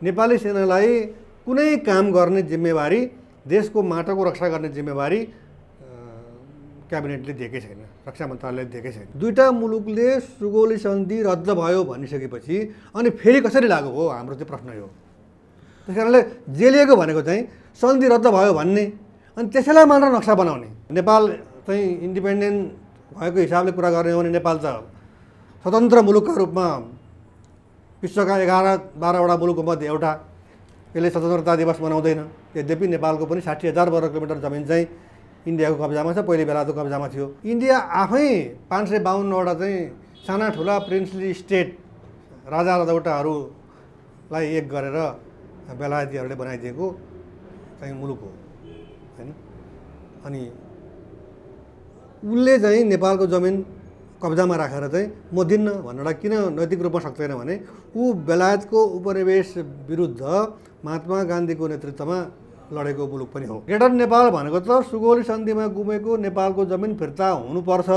नेपाली सेनालाई कुनै काम गर्ने जिम्मेवारी, देशको माटोको रक्षा गर्ने जिम्मेवारी क्याबिनेटले दिएकै छैन, रक्षा मन्त्रालयले दिएकै छैन। दुईटा मुलुकले सुगौली सन्धि रद्द भयो भनिसकेपछि अनि फेरि कसरी लागु हो हाम्रो चाहिँ प्रश्न हो। त्यस कारणले जेलिएको भनेको चाहिँ सन्धि रद्द भयो भन्ने अनि त्यसैलाई मात्र नक्सा बनाउने। नेपाल चाहिँ इन्डिपेन्डेन्ट भएको हिसाबले कुरा गर्ने हो भने नेपाल त स्वतन्त्र मुलुकका रूपमा विश्वका 11-12वटा मुलुकमध्ये एउटा, यसले स्वतन्त्रता दिवस मनाउँदैन। यद्यपि नेपालको पनि 60,000 वर्ग किलोमिटर जमिन चाहिँ इन्डियाको कब्जामा छ, पहिले बेलाको कब्जामा थियो। इन्डिया आफै 552वटा चाहिँ साना ठुला प्रिन्सली स्टेट राजा रजौटाहरूलाई एक गरेर बेलायतीहरूले बनाइदिएको चाहिँ मुलुक हो हैन। अनि उसले चाहिँ नेपालको जमिन कब्जामा राखेर चाहिँ म दिन्न भनेर किन नैतिक रूपमा सक्दैन भने ऊ बेलायतको उपनिवेश विरुद्ध महात्मा गान्धीको नेतृत्वमा लडेको मुलुक पनि हो। ग्रेटर नेपाल भनेको त सुगौली सन्धिमा गुमेको नेपालको जमिन फिर्ता हुनुपर्छ,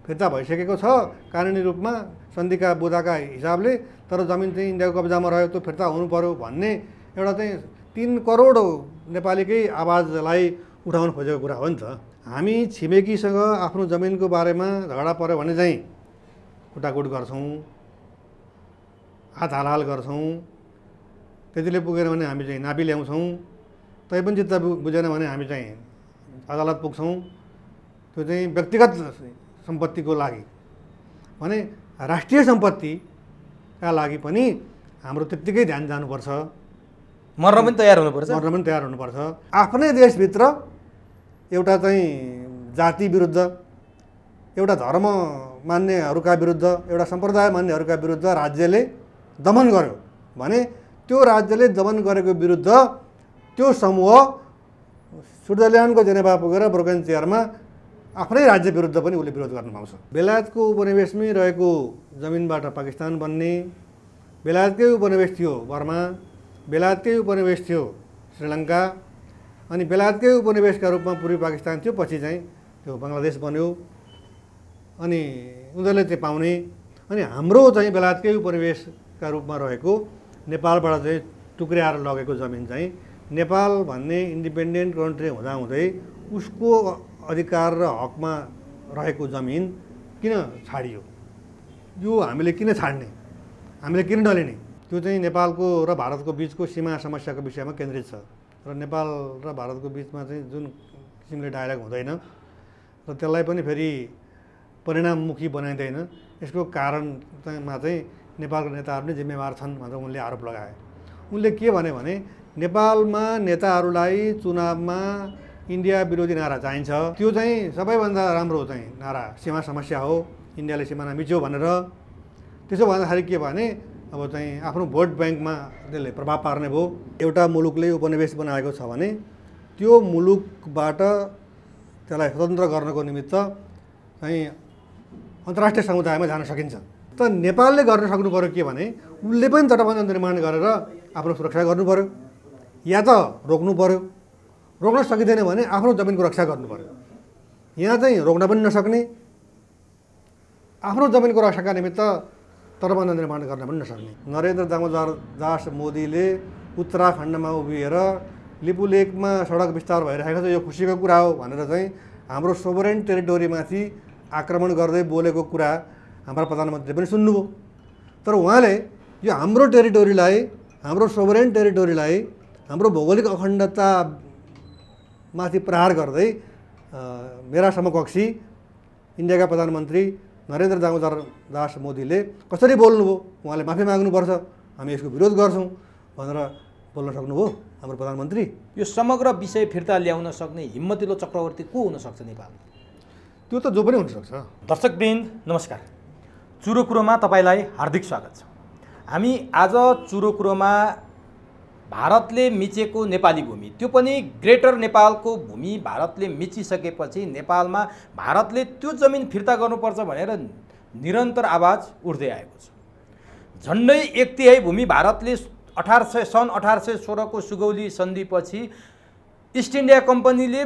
फिर्ता भइसकेको छ कानुनी रूपमा सन्धिका बुदाका हिसाबले, तर जमिन चाहिँ इन्डियाको कब्जामा रह्यो, त्यो फिर्ता हुनु पर्यो भन्ने एउटा चाहिँ 3 करोड नेपालीकै आवाजलाई उठाउन खोजेको कुरा हो नि त। हामी छिमेकीसँग आफ्नो जमिनको बारेमा झगडा पर्यो भने चाहिँ कुटाकुट गर्छौँ, हात हालहाल गर्छौँ, त्यतिले पुगेन भने हामी चाहिँ नापी ल्याउँछौँ, तैपनि चित्त बुझेन भने हामी चाहिँ अदालत पुग्छौँ। त्यो चाहिँ व्यक्तिगत सम्पत्तिको लागि भने राष्ट्रिय सम्पत्तिका लागि पनि हाम्रो त्यत्तिकै ध्यान जानुपर्छ, मर्न पनि तयार हुनुपर्छ। आफ्नै देशभित्र एउटा चाहिँ जाति विरुद्ध, एउटा धर्म मान्नेहरूका विरुद्ध, एउटा सम्प्रदाय मान्नेहरूका विरुद्ध राज्यले दमन गर्यो भने त्यो राज्यले दमन गरेको विरुद्ध त्यो समूह स्विट्जरल्यान्डको जेनेभा पुगेर ब्रोकन चेयरमा आफ्नै राज्य विरुद्ध पनि उसले विरोध गर्न पाउँछ। बेलायतको उपनिवेशमै रहेको जमिनबाट पाकिस्तान बन्ने, बेलायतकै उपनिवेश थियो बर्मा, बेलायतकै उपनिवेश थियो श्रीलङ्का, अनि बेलायतकै उपनिवेशका रूपमा पूर्वी पाकिस्तान थियो, पछि चाहिँ त्यो बङ्गलादेश बन्यो। अनि उनीहरूले चाहिँ पाउने, अनि हाम्रो चाहिँ बेलायतकै उपनिवेशका रूपमा रहेको नेपालबाट चाहिँ टुक्र्याएर लगेको जमिन चाहिँ नेपाल भन्ने इन्डिपेन्डेन्ट कन्ट्री हुँदाहुँदै उसको अधिकार र हकमा रहेको जमिन किन छाडियो? यो हामीले किन छाड्ने, हामीले किन डलिने? त्यो चाहिँ नेपालको र भारतको बिचको सीमा समस्याको विषयमा केन्द्रित छ र नेपाल र भारतको बिचमा चाहिँ जुन किसिमले डायलग हुँदैन र त्यसलाई पनि फेरि परिणाममुखी बनाइँदैन, यसको कारणमा चाहिँ नेपालका नेताहरू नै जिम्मेवार छन् भनेर उनले आरोप लगाए। उनले के भने नेपालमा नेताहरूलाई चुनावमा इन्डिया विरोधी नारा चाहिन्छ, त्यो चाहिँ सबैभन्दा राम्रो चाहिँ नारा सीमा समस्या हो, इन्डियाले सिमाना मिच्यो भनेर। त्यसो भन्दाखेरि के भने अब चाहिँ आफ्नो भोट ब्याङ्कमा त्यसले प्रभाव पार्ने भयो। एउटा मुलुकले उपनिवेश बनाएको छ भने त्यो मुलुकबाट त्यसलाई स्वतन्त्र गर्नको निमित्त चाहिँ अन्तर्राष्ट्रिय समुदायमा जान सकिन्छ। त नेपालले गर्न सक्नु पर्यो के भने उसले पनि तटबन्ध निर्माण गरेर आफ्नो सुरक्षा गर्नु पर्यो, या त रोक्नु पर्यो। रोक्न सकिँदैन भने आफ्नो जमिनको रक्षा गर्नु पर्यो। यहाँ चाहिँ रोक्न पनि नसक्ने, आफ्नो जमिनको रक्षाका निमित्त तटबन्ध निर्माण गर्न पनि नसक्ने। नरेन्द्र दामोदर दास मोदीले उत्तराखण्डमा उभिएर लिपुलेकमा सडक विस्तार भइरहेको छ, यो खुसीको कुरा हो भनेर चाहिँ हाम्रो सोभरेन टेरिटोरीमाथि आक्रमण गर्दै बोलेको कुरा हाम्रा प्रधानमन्त्रीले पनि सुन्नुभयो। तर उहाँले यो हाम्रो टेरिटोरीलाई, हाम्रो सोभरेन टेरिटोरीलाई, हाम्रो भौगोलिक अखण्डतामाथि प्रहार गर्दै मेरा समकक्षी इन्डियाका प्रधानमन्त्री नरेन्द्र दामोदर दास मोदीले कसरी बोल्नुभयो? उहाँले माफी माग्नुपर्छ, हामी यसको विरोध गर्छौँ भनेर बोल्न सक्नुभयो हाम्रो प्रधानमन्त्री। यो समग्र विषय फिर्ता ल्याउन सक्ने हिम्मतिलो चक्रवर्ती को हुन सक्छ नेपाल? त्यो त जो पनि हुनसक्छ। दर्शकवृन्द नमस्कार, चुरो कुरोमा तपाईँलाई हार्दिक स्वागत छ। हामी आज चुरो कुरोमा भारतले मिचेको नेपाली भूमि, त्यो पनि ग्रेटर नेपालको भूमि भारतले मिचिसकेपछि नेपालमा भारतले त्यो जमिन फिर्ता गर्नुपर्छ भनेर निरन्तर आवाज उठ्दै आएको छ। झन्डै 1/3 भूमि भारतले सन् 1816 को सुगौली सन्धिपछि इस्ट इन्डिया कम्पनीले,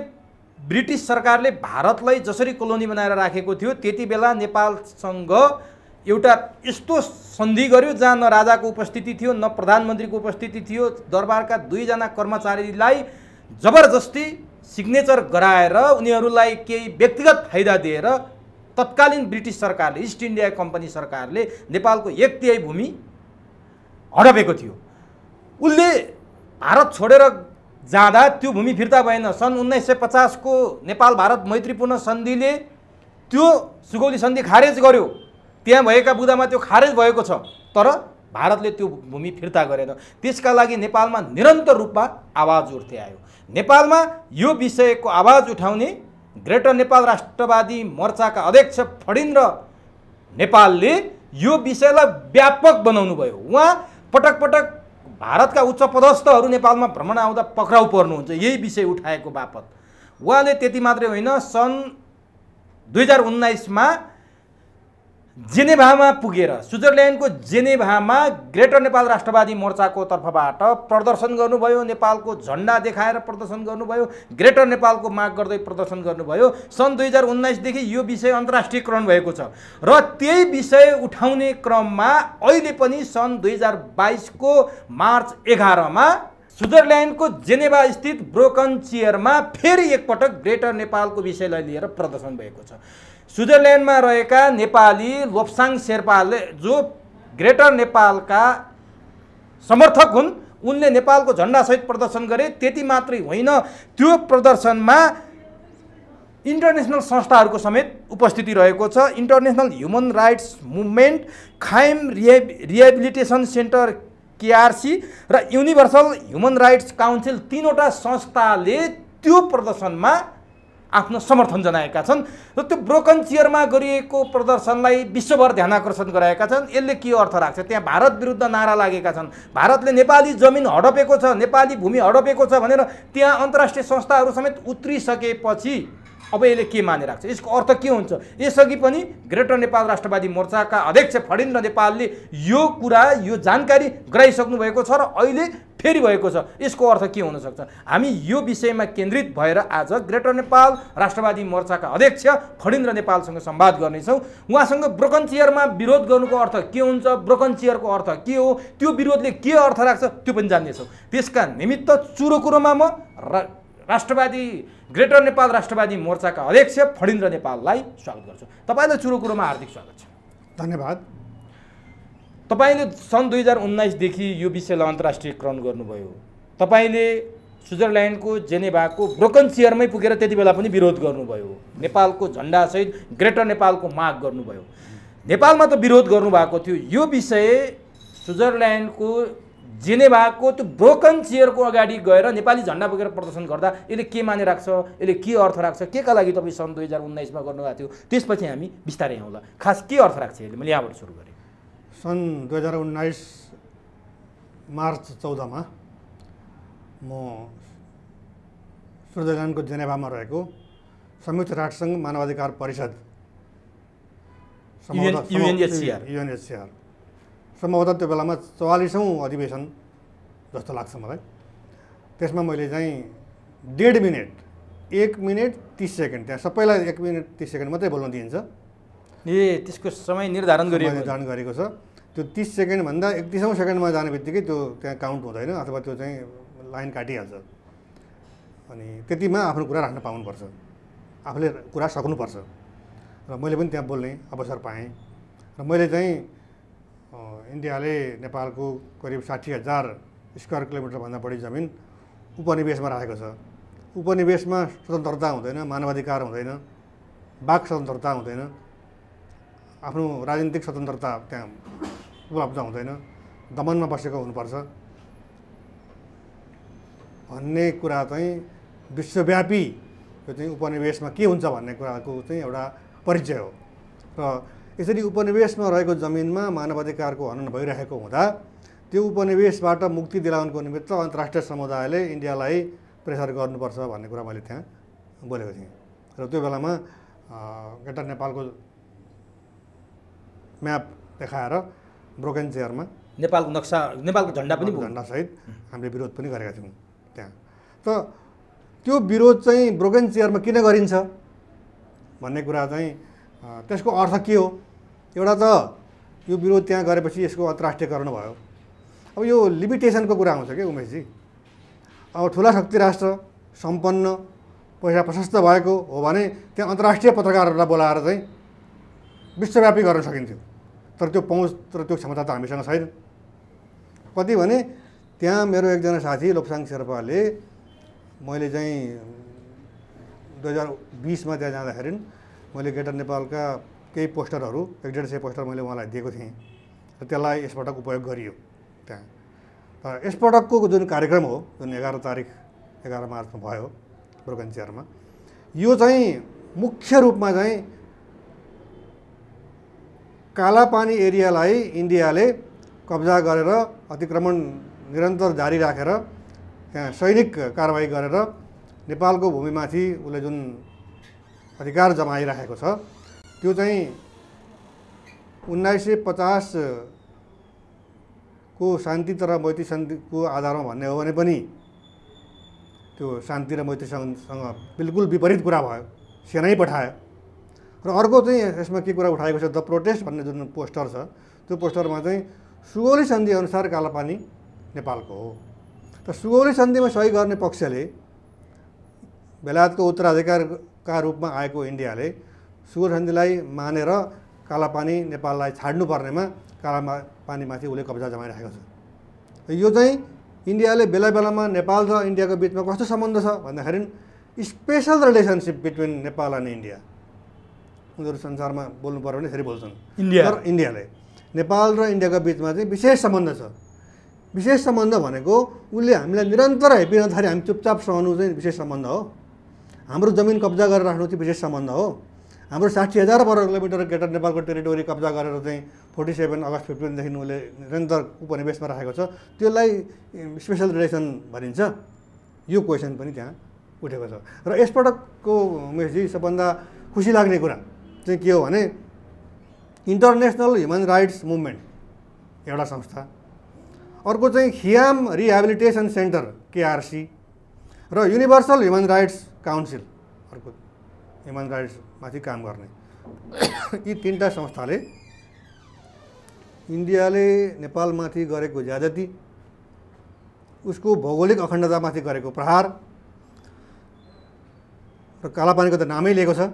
ब्रिटिस सरकारले भारतलाई जसरी कोलोनी बनाएर राखेको थियो, त्यति बेला नेपालसँग एउटा यस्तो सन्धि गर्यो जहाँ न राजाको उपस्थिति थियो न प्रधानमन्त्रीको उपस्थिति थियो। दरबारका 2 जना कर्मचारीलाई जबरजस्ती सिग्नेचर गराएर उनीहरूलाई केही व्यक्तिगत फाइदा दिएर तत्कालीन ब्रिटिस सरकारले, इस्ट इन्डिया कम्पनी सरकारले नेपालको 1/3 भूमि हडपेको थियो। उसले भारत छोडेर जाँदा त्यो भूमि फिर्ता भएन। सन् 1950 को नेपाल भारत मैत्रीपूर्ण सन्धिले त्यो सुगौली सन्धि खारेज गर्यो। त्यहाँ भएका बुदामा त्यो खारेज भएको छ, तर भारतले त्यो भूमि फिर्ता गरेन। त्यसका लागि नेपालमा निरन्तर रूपमा आवाज उठ्दै आयो। नेपालमा यो विषयको आवाज उठाउने ग्रेटर नेपाल राष्ट्रवादी मोर्चाका अध्यक्ष फणिन्द्र नेपालले यो विषयलाई व्यापक बनाउनु भयो। उहाँ पटक पटक भारतका उच्च पदस्थहरू नेपालमा भ्रमण आउँदा पक्राउ पर्नुहुन्छ यही विषय उठाएको बापत। उहाँले त्यति मात्रै होइन, सन् 2019 मा जेनेभामा पुगेर, स्विजरल्यान्डको जेनेभामा ग्रेटर नेपाल राष्ट्रवादी मोर्चाको तर्फबाट प्रदर्शन गर्नुभयो। नेपालको झन्डा देखाएर प्रदर्शन गर्नुभयो। ग्रेटर नेपालको माग गर्दै प्रदर्शन गर्नुभयो। सन् 2019 देखि यो विषय अन्तर्राष्ट्रियकरण भएको छ र त्यही विषय उठाउने क्रममा अहिले पनि सन् 2022 को मार्च 11 मा स्विजरल्यान्डको जेनेभा स्थित ब्रोकन चेयरमा फेरि एकपटक ग्रेटर नेपालको विषयलाई लिएर प्रदर्शन भएको छ। स्विजरल्यान्डमा रहेका नेपाली लोप्साङ शेर्पाले जो ग्रेटर नेपालका समर्थक हुन्, उनले नेपालको झन्डासहित प्रदर्शन गरे। त्यति मात्रै होइन, त्यो प्रदर्शनमा इन्टरनेसनल संस्थाहरूको समेत उपस्थिति रहेको छ। इन्टरनेसनल ह्युमन राइट्स मुभमेन्ट, खाइम रिहेबिलिटेसन सेन्टर केआरसी र युनिभर्सल ह्युमन राइट्स काउन्सिल, 3वटा संस्थाले त्यो प्रदर्शनमा आफ्नो समर्थन जनाएका छन् र त्यो ब्रोकन चेयरमा गरिएको प्रदर्शनलाई विश्वभर ध्यानाकर्षण गराएका छन्। यसले के अर्थ राख्छ? त्यहाँ भारत विरुद्ध नारा लागेका छन्, भारतले नेपाली जमिन हडपेको छ, नेपाली भूमि हडपेको छ भनेर त्यहाँ अन्तर्राष्ट्रिय संस्थाहरू समेत उत्रिसकेपछि अब यसले के माने राख्छ? यसको अर्थ के हुन्छ? यसअघि पनि ग्रेटर नेपाल राष्ट्रवादी मोर्चाका अध्यक्ष फणिन्द्र नेपालले यो कुरा, यो जानकारी गराइसक्नु भएको छ र अहिले फेरि भएको छ। यसको अर्थ के हुन सक्छ? हामी यो विषयमा केन्द्रित भएर आज ग्रेटर नेपाल राष्ट्रवादी मोर्चाका अध्यक्ष फणिन्द्र नेपालसँग संवाद गर्नेछौँ। उहाँसँग ब्रोकन चेयरमा विरोध गर्नुको अर्थ के हुन्छ, ब्रोकन चेयरको अर्थ के हो, त्यो विरोधले के अर्थ राख्छ, त्यो पनि जान्नेछौँ। त्यसका निमित्त चुरोकुरोमा म राष्ट्रवादी ग्रेटर नेपाल राष्ट्रवादी मोर्चाका अध्यक्ष फणिन्द्र नेपाललाई स्वागत गर्छु। तपाईँलाई चुरोकुरोमा हार्दिक स्वागत छ। धन्यवाद। तपाईँले सन् 2019 देखि यो विषयलाई अन्तर्राष्ट्रियकरण गर्नुभयो। तपाईँले स्विजरल्यान्डको जेनेभाको ब्रोकन चेयरमै पुगेर त्यति बेला पनि विरोध गर्नुभयो। नेपालको झन्डासहित ग्रेटर नेपालको माग गर्नुभयो। नेपालमा त विरोध गर्नुभएको थियो। यो विषय स्विजरल्यान्डको जेनेभाको त्यो ब्रोकन चेयरको अगाडि गएर नेपाली झन्डा बोकेर प्रदर्शन गर्दा यसले के माने राख्छ, यसले के अर्थ राख्छ, केका लागि तपाईँ सन् 2019 मा गर्नुभएको थियो, त्यसपछि हामी बिस्तारै आउँला। खास के अर्थ राख्छ यसले? मैले यहाँबाट सुरु गरेँ। सन् 2019 मार्च 14 मा म स्विजरल्यान्डको जेनेभामा रहेको संयुक्त राष्ट्रसङ्घ मानवाधिकार परिषद UNHCR सम्भवतः त्यो बेलामा 44औं अधिवेशन जस्तो लाग्छ मलाई। त्यसमा मैले चाहिँ 1.5 मिनट 1 मिनट 30 सेकेन्ड, त्यहाँ सबैलाई 1 मिनट 30 सेकेन्ड मात्रै बोल्न दिइन्छ। त्यसको समय निर्धारण गरेको छ। त्यो 30 सेकेन्डभन्दा 31औं सेकेन्डमा जाने बित्तिकै त्यो त्यहाँ काउन्ट हुँदैन अथवा त्यो चाहिँ लाइन काटिहाल्छ। अनि त्यतिमा आफ्नो कुरा राख्न पाउनुपर्छ, आफूले कुरा सक्नुपर्छ। र मैले पनि त्यहाँ बोल्ने अवसर पाएँ र मैले चाहिँ इन्डियाले नेपालको करिब 60,000 स्क्वायर किलोमिटरभन्दा बढी जमिन उपनिवेशमा राखेको छ। उपनिवेशमा स्वतन्त्रता हुँदैन, मानवाधिकार हुँदैन, वाक स्वतन्त्रता हुँदैन, आफ्नो राजनीतिक स्वतन्त्रता त्यहाँ उपलब्ध हुँदैन, दमनमा बसेको हुनुपर्छ भन्ने कुरा चाहिँ विश्वव्यापी यो चाहिँ उपनिवेशमा के हुन्छ भन्ने कुराको चाहिँ एउटा परिचय हो। र यसरी उपनिवेशमा रहेको जमिनमा मानवाधिकारको हनन भइरहेको हुँदा त्यो उपनिवेशबाट मुक्ति दिलाउनको निमित्त अन्तर्राष्ट्रिय समुदायले इन्डियालाई प्रेसर गर्नुपर्छ भन्ने कुरा मैले त्यहाँ बोलेको थिएँ। र त्यो बेलामा ग्रेटर नेपालको म्याप देखाएर ब्रोकन चेयरमा नेपालको नक्सा, नेपालको झन्डा पनि झन्डासहित हामीले विरोध पनि गरेका थियौँ त्यहाँ। त त्यो विरोध चाहिँ ब्रोकन चेयरमा किन गरिन्छ भन्ने कुरा चाहिँ त्यसको अर्थ के हो? एउटा त यो विरोध त्यहाँ गरेपछि यसको अन्तर्राष्ट्रियकरण भयो। अब यो लिमिटेसनको कुरा आउँछ क्या उमेशजी। अब ठुला शक्ति राष्ट्र सम्पन्न पैसा प्रशस्त भएको हो भने त्यहाँ अन्तर्राष्ट्रिय पत्रकारहरूलाई बोलाएर चाहिँ विश्वव्यापी गर्न सकिन्थ्यो, तर त्यो पहुँच र त्यो क्षमता त हामीसँग छैन। कति भने त्यहाँ मेरो एकजना साथी लोप्साङ शेर्पाले, मैले चाहिँ 2020मा त्यहाँ जाँदाखेरि मैले ग्रेटर नेपालका केही पोस्टरहरू 150 पोस्टर मैले उहाँलाई दिएको थिएँ र त्यसलाई यसपटक उपयोग गरियो त्यहाँ। तर यसपटकको जुन कार्यक्रम हो, जुन 11 मार्चमा भयो ब्रोकन चेयरमा, यो चाहिँ मुख्य रूपमा चाहिँ कालापानी एरियालाई इन्डियाले कब्जा गरेर अतिक्रमण निरन्तर जारी राखेर त्यहाँ सैनिक कारबाही गरेर नेपालको भूमिमाथि उसले जुन अधिकार जमाइराखेको छ, त्यो चाहिँ 1950 को शान्ति तर मैत्री सन्धिको आधारमा भन्ने हो भने पनि त्यो शान्ति र मैत्रीसँग बिल्कुल विपरीत कुरा भयो, सेनै पठायो। र अर्को चाहिँ यसमा के कुरा उठाएको छ, द प्रोटेस्ट भन्ने जुन पोस्टर छ, त्यो पोस्टरमा चाहिँ सुगौली सन्धि अनुसार कालापानी नेपालको हो। त सुगौली सन्धिमा सही गर्ने पक्षले, बेलायतको उत्तराधिकारका रूपमा आएको इन्डियाले सुगौली सन्धिलाई मानेर कालापानी नेपाललाई छाड्नुपर्नेमा कालापानीमाथि उसले कब्जा जमाइराखेको छ। यो चाहिँ इन्डियाले बेला बेलामा नेपाल र इन्डियाको बिचमा कस्तो सम्बन्ध छ भन्दाखेरि special relationship between Nepal and India. उनीहरू संसारमा बोल्नु पर्यो भने फेरि बोल्छन् तर इन्डियाले नेपाल र इन्डियाको बिचमा चाहिँ विशेष सम्बन्ध छ। विशेष सम्बन्ध भनेको उसले हामीलाई निरन्तर हेपिरहँदाखेरि हामी चुपचाप सहनु चाहिँ विशेष सम्बन्ध हो। हाम्रो जमिन कब्जा गरेर राख्नु चाहिँ विशेष सम्बन्ध हो। हाम्रो 60,000 वर्ग किलोमिटर ग्रेटर नेपालको टेरिटोरी कब्जा गरेर चाहिँ 47 अगस्त 15देखि उसले निरन्तर उपनिवेशमा राखेको छ, त्यसलाई स्पेसल रिलेसन भनिन्छ। यो क्वेसन पनि त्यहाँ उठेको छ। र यसपटकको उमेशजी सबभन्दा खुसी लाग्ने कुरा चाहिँ के हो भने इन्टरनेसनल ह्युमन राइट्स मुभमेन्ट एउटा संस्था, अर्को चाहिँ खियाम रिहेबिलिटेसन सेन्टर KRC र युनिभर्सल ह्युमन राइट्स काउन्सिल, अर्को ह्युमन राइट्समाथि काम गर्ने, यी तीनटा संस्थाले इन्डियाले नेपालमाथि गरेको ज्यादती, उसको भौगोलिक अखण्डतामाथि गरेको प्रहार र कालापानीको त नामै लिएको छ,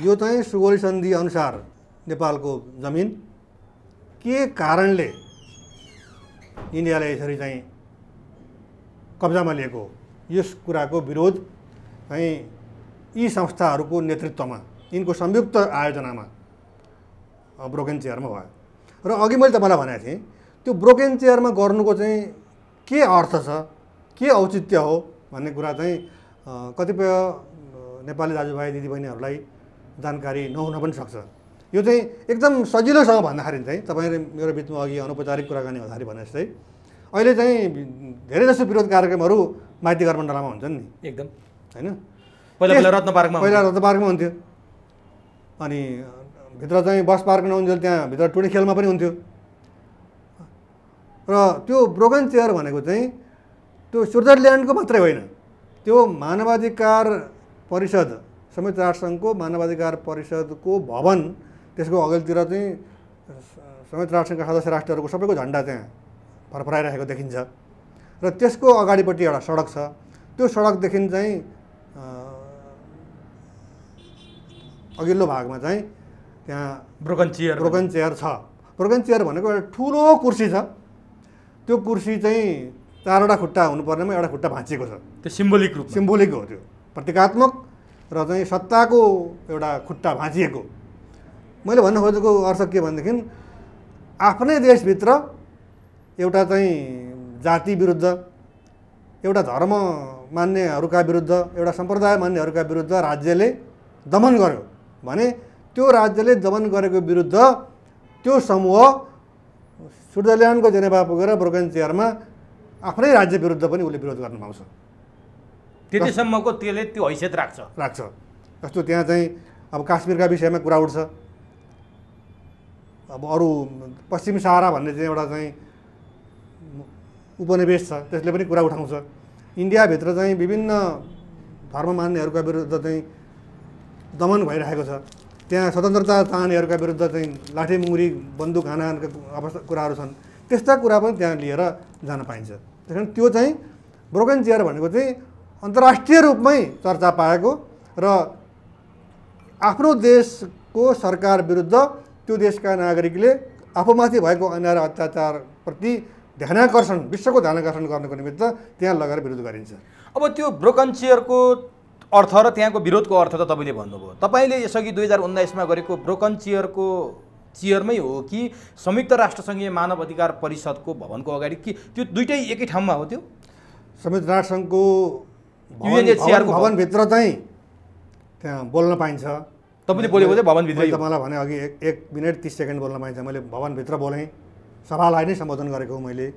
यो चाहिँ सुगौली सन्धि अनुसार नेपालको जमिन के कारणले इन्डियाले यसरी चाहिँ कब्जामा लिएको, यस कुराको विरोध चाहिँ यी संस्थाहरूको नेतृत्वमा, यिनको संयुक्त आयोजनामा ब्रोकन चेयरमा भयो। र अघि मैले तपाईँलाई भनेको थिएँ त्यो ब्रोकन चेयरमा गर्नुको चाहिँ के अर्थ छ, के औचित्य हो भन्ने कुरा चाहिँ कतिपय नेपाली दाजुभाइ दिदीबहिनीहरूलाई जानकारी नहुन पनि सक्छ। यो चाहिँ एकदम सजिलोसँग भन्दाखेरि चाहिँ तपाईँले मेरो बिचमा अघि अनौपचारिक कुराकानी हुँदाखेरि भने जस्तै अहिले चाहिँ धेरै जसो विरोध कार्यक्रमहरू माइती घरमण्डलामा हुन्छन् नि, एकदम होइन। पहिला रत्न पार्कमा हुन्थ्यो, अनि भित्र चाहिँ बस पार्क नहुन्थ्यो, त्यहाँ भित्र टुडी खेलमा पनि हुन्थ्यो। र त्यो ब्रोकन चेयर भनेको चाहिँ त्यो स्विट्जरल्यान्डको मात्रै होइन, त्यो मानवाधिकार परिषद, संयुक्त राष्ट्रसङ्घको मानवाधिकार परिषदको भवन, त्यसको अगाडितिर चाहिँ संयुक्त राष्ट्रसङ्घका सदस्य राष्ट्रहरूको सबैको झन्डा त्यहाँ फरफराइरहेको देखिन्छ। र त्यसको अगाडिपट्टि एउटा सडक छ, त्यो सडकदेखि चाहिँ अघिल्लो भागमा चाहिँ त्यहाँ ब्रोकन चेयर छ। ब्रोकन चेयर भनेको एउटा ठुलो कुर्सी छ, त्यो कुर्सी चाहिँ 4वटा खुट्टा हुनुपर्नेमा एउटा खुट्टा भाँचिएको छ। त्यो सिम्बोलिक हो, त्यो प्रतीकात्मक र चाहिँ सत्ताको एउटा खुट्टा भाँचिएको। मैले भन्न खोजेको अर्थ के भनेदेखि आफ्नै देशभित्र एउटा चाहिँ जाति विरुद्ध, एउटा धर्म मान्नेहरूका विरुद्ध, एउटा सम्प्रदाय मान्नेहरूका विरुद्ध राज्यले दमन गर्यो भने त्यो राज्यले दमन गरेको विरुद्ध त्यो समूह स्विट्जरल्यान्डको जेनेभा पुगेर ब्रोकन चेयरमा आफ्नै राज्य विरुद्ध पनि उसले विरोध गर्न पाउँछ। त्यतिसम्मको त्यसले त्यो हैसियत राख्छ। जस्तो त्यहाँ चाहिँ अब काश्मीरका विषयमा कुरा उठ्छ, अब अरू पश्चिम सहारा भन्ने चाहिँ एउटा चाहिँ उपनिवेश छ, त्यसले पनि कुरा उठाउँछ। इन्डियाभित्र चाहिँ विभिन्न धर्म मान्नेहरूका विरुद्ध चाहिँ दमन भइरहेको छ, त्यहाँ स्वतन्त्रता चाहनेहरूका विरुद्ध चाहिँ लाठीमुरी बन्दुक हानाहानका अवस्था कुराहरू छन्, त्यस्ता कुरा पनि त्यहाँ लिएर जान पाइन्छ। त्यस कारण त्यो चाहिँ ब्रोकन चेयर भनेको चाहिँ अन्तर्राष्ट्रिय रूपमै चर्चा पाएको र आफ्नो देशको सरकार विरुद्ध त्यो देशका नागरिकले आफूमाथि भएको अन्याय र अत्याचारप्रति ध्यानाकर्षण, विश्वको ध्यानाकर्षण गर्नको निमित्त त्यहाँ लगेर विरोध गरिन्छ। अब त्यो ब्रोकन चेयरको अर्थ र त्यहाँको विरोधको अर्थ त तपाईँले भन्नुभयो। तपाईँले यसअघि 2019मा गरेको ब्रोकन चेयरमै हो कि संयुक्त राष्ट्रसङ्घीय मानव अधिकार परिषदको भवनको अगाडि कि त्यो दुइटै एकै ठाउँमा हो? त्यो संयुक्त राष्ट्रसङ्घको UNHCR को भवनभित्र चाहिँ त्यहाँ बोल्न पाइन्छ। तपाईँले बोलेको चाहिँ भवनभित्र? तपाईँलाई भने अघि 1 मिनट 30 सेकेन्ड बोल्न पाइन्छ। मैले भवनभित्र बोलेँ, सभालाई नै सम्बोधन गरेको हो मैले।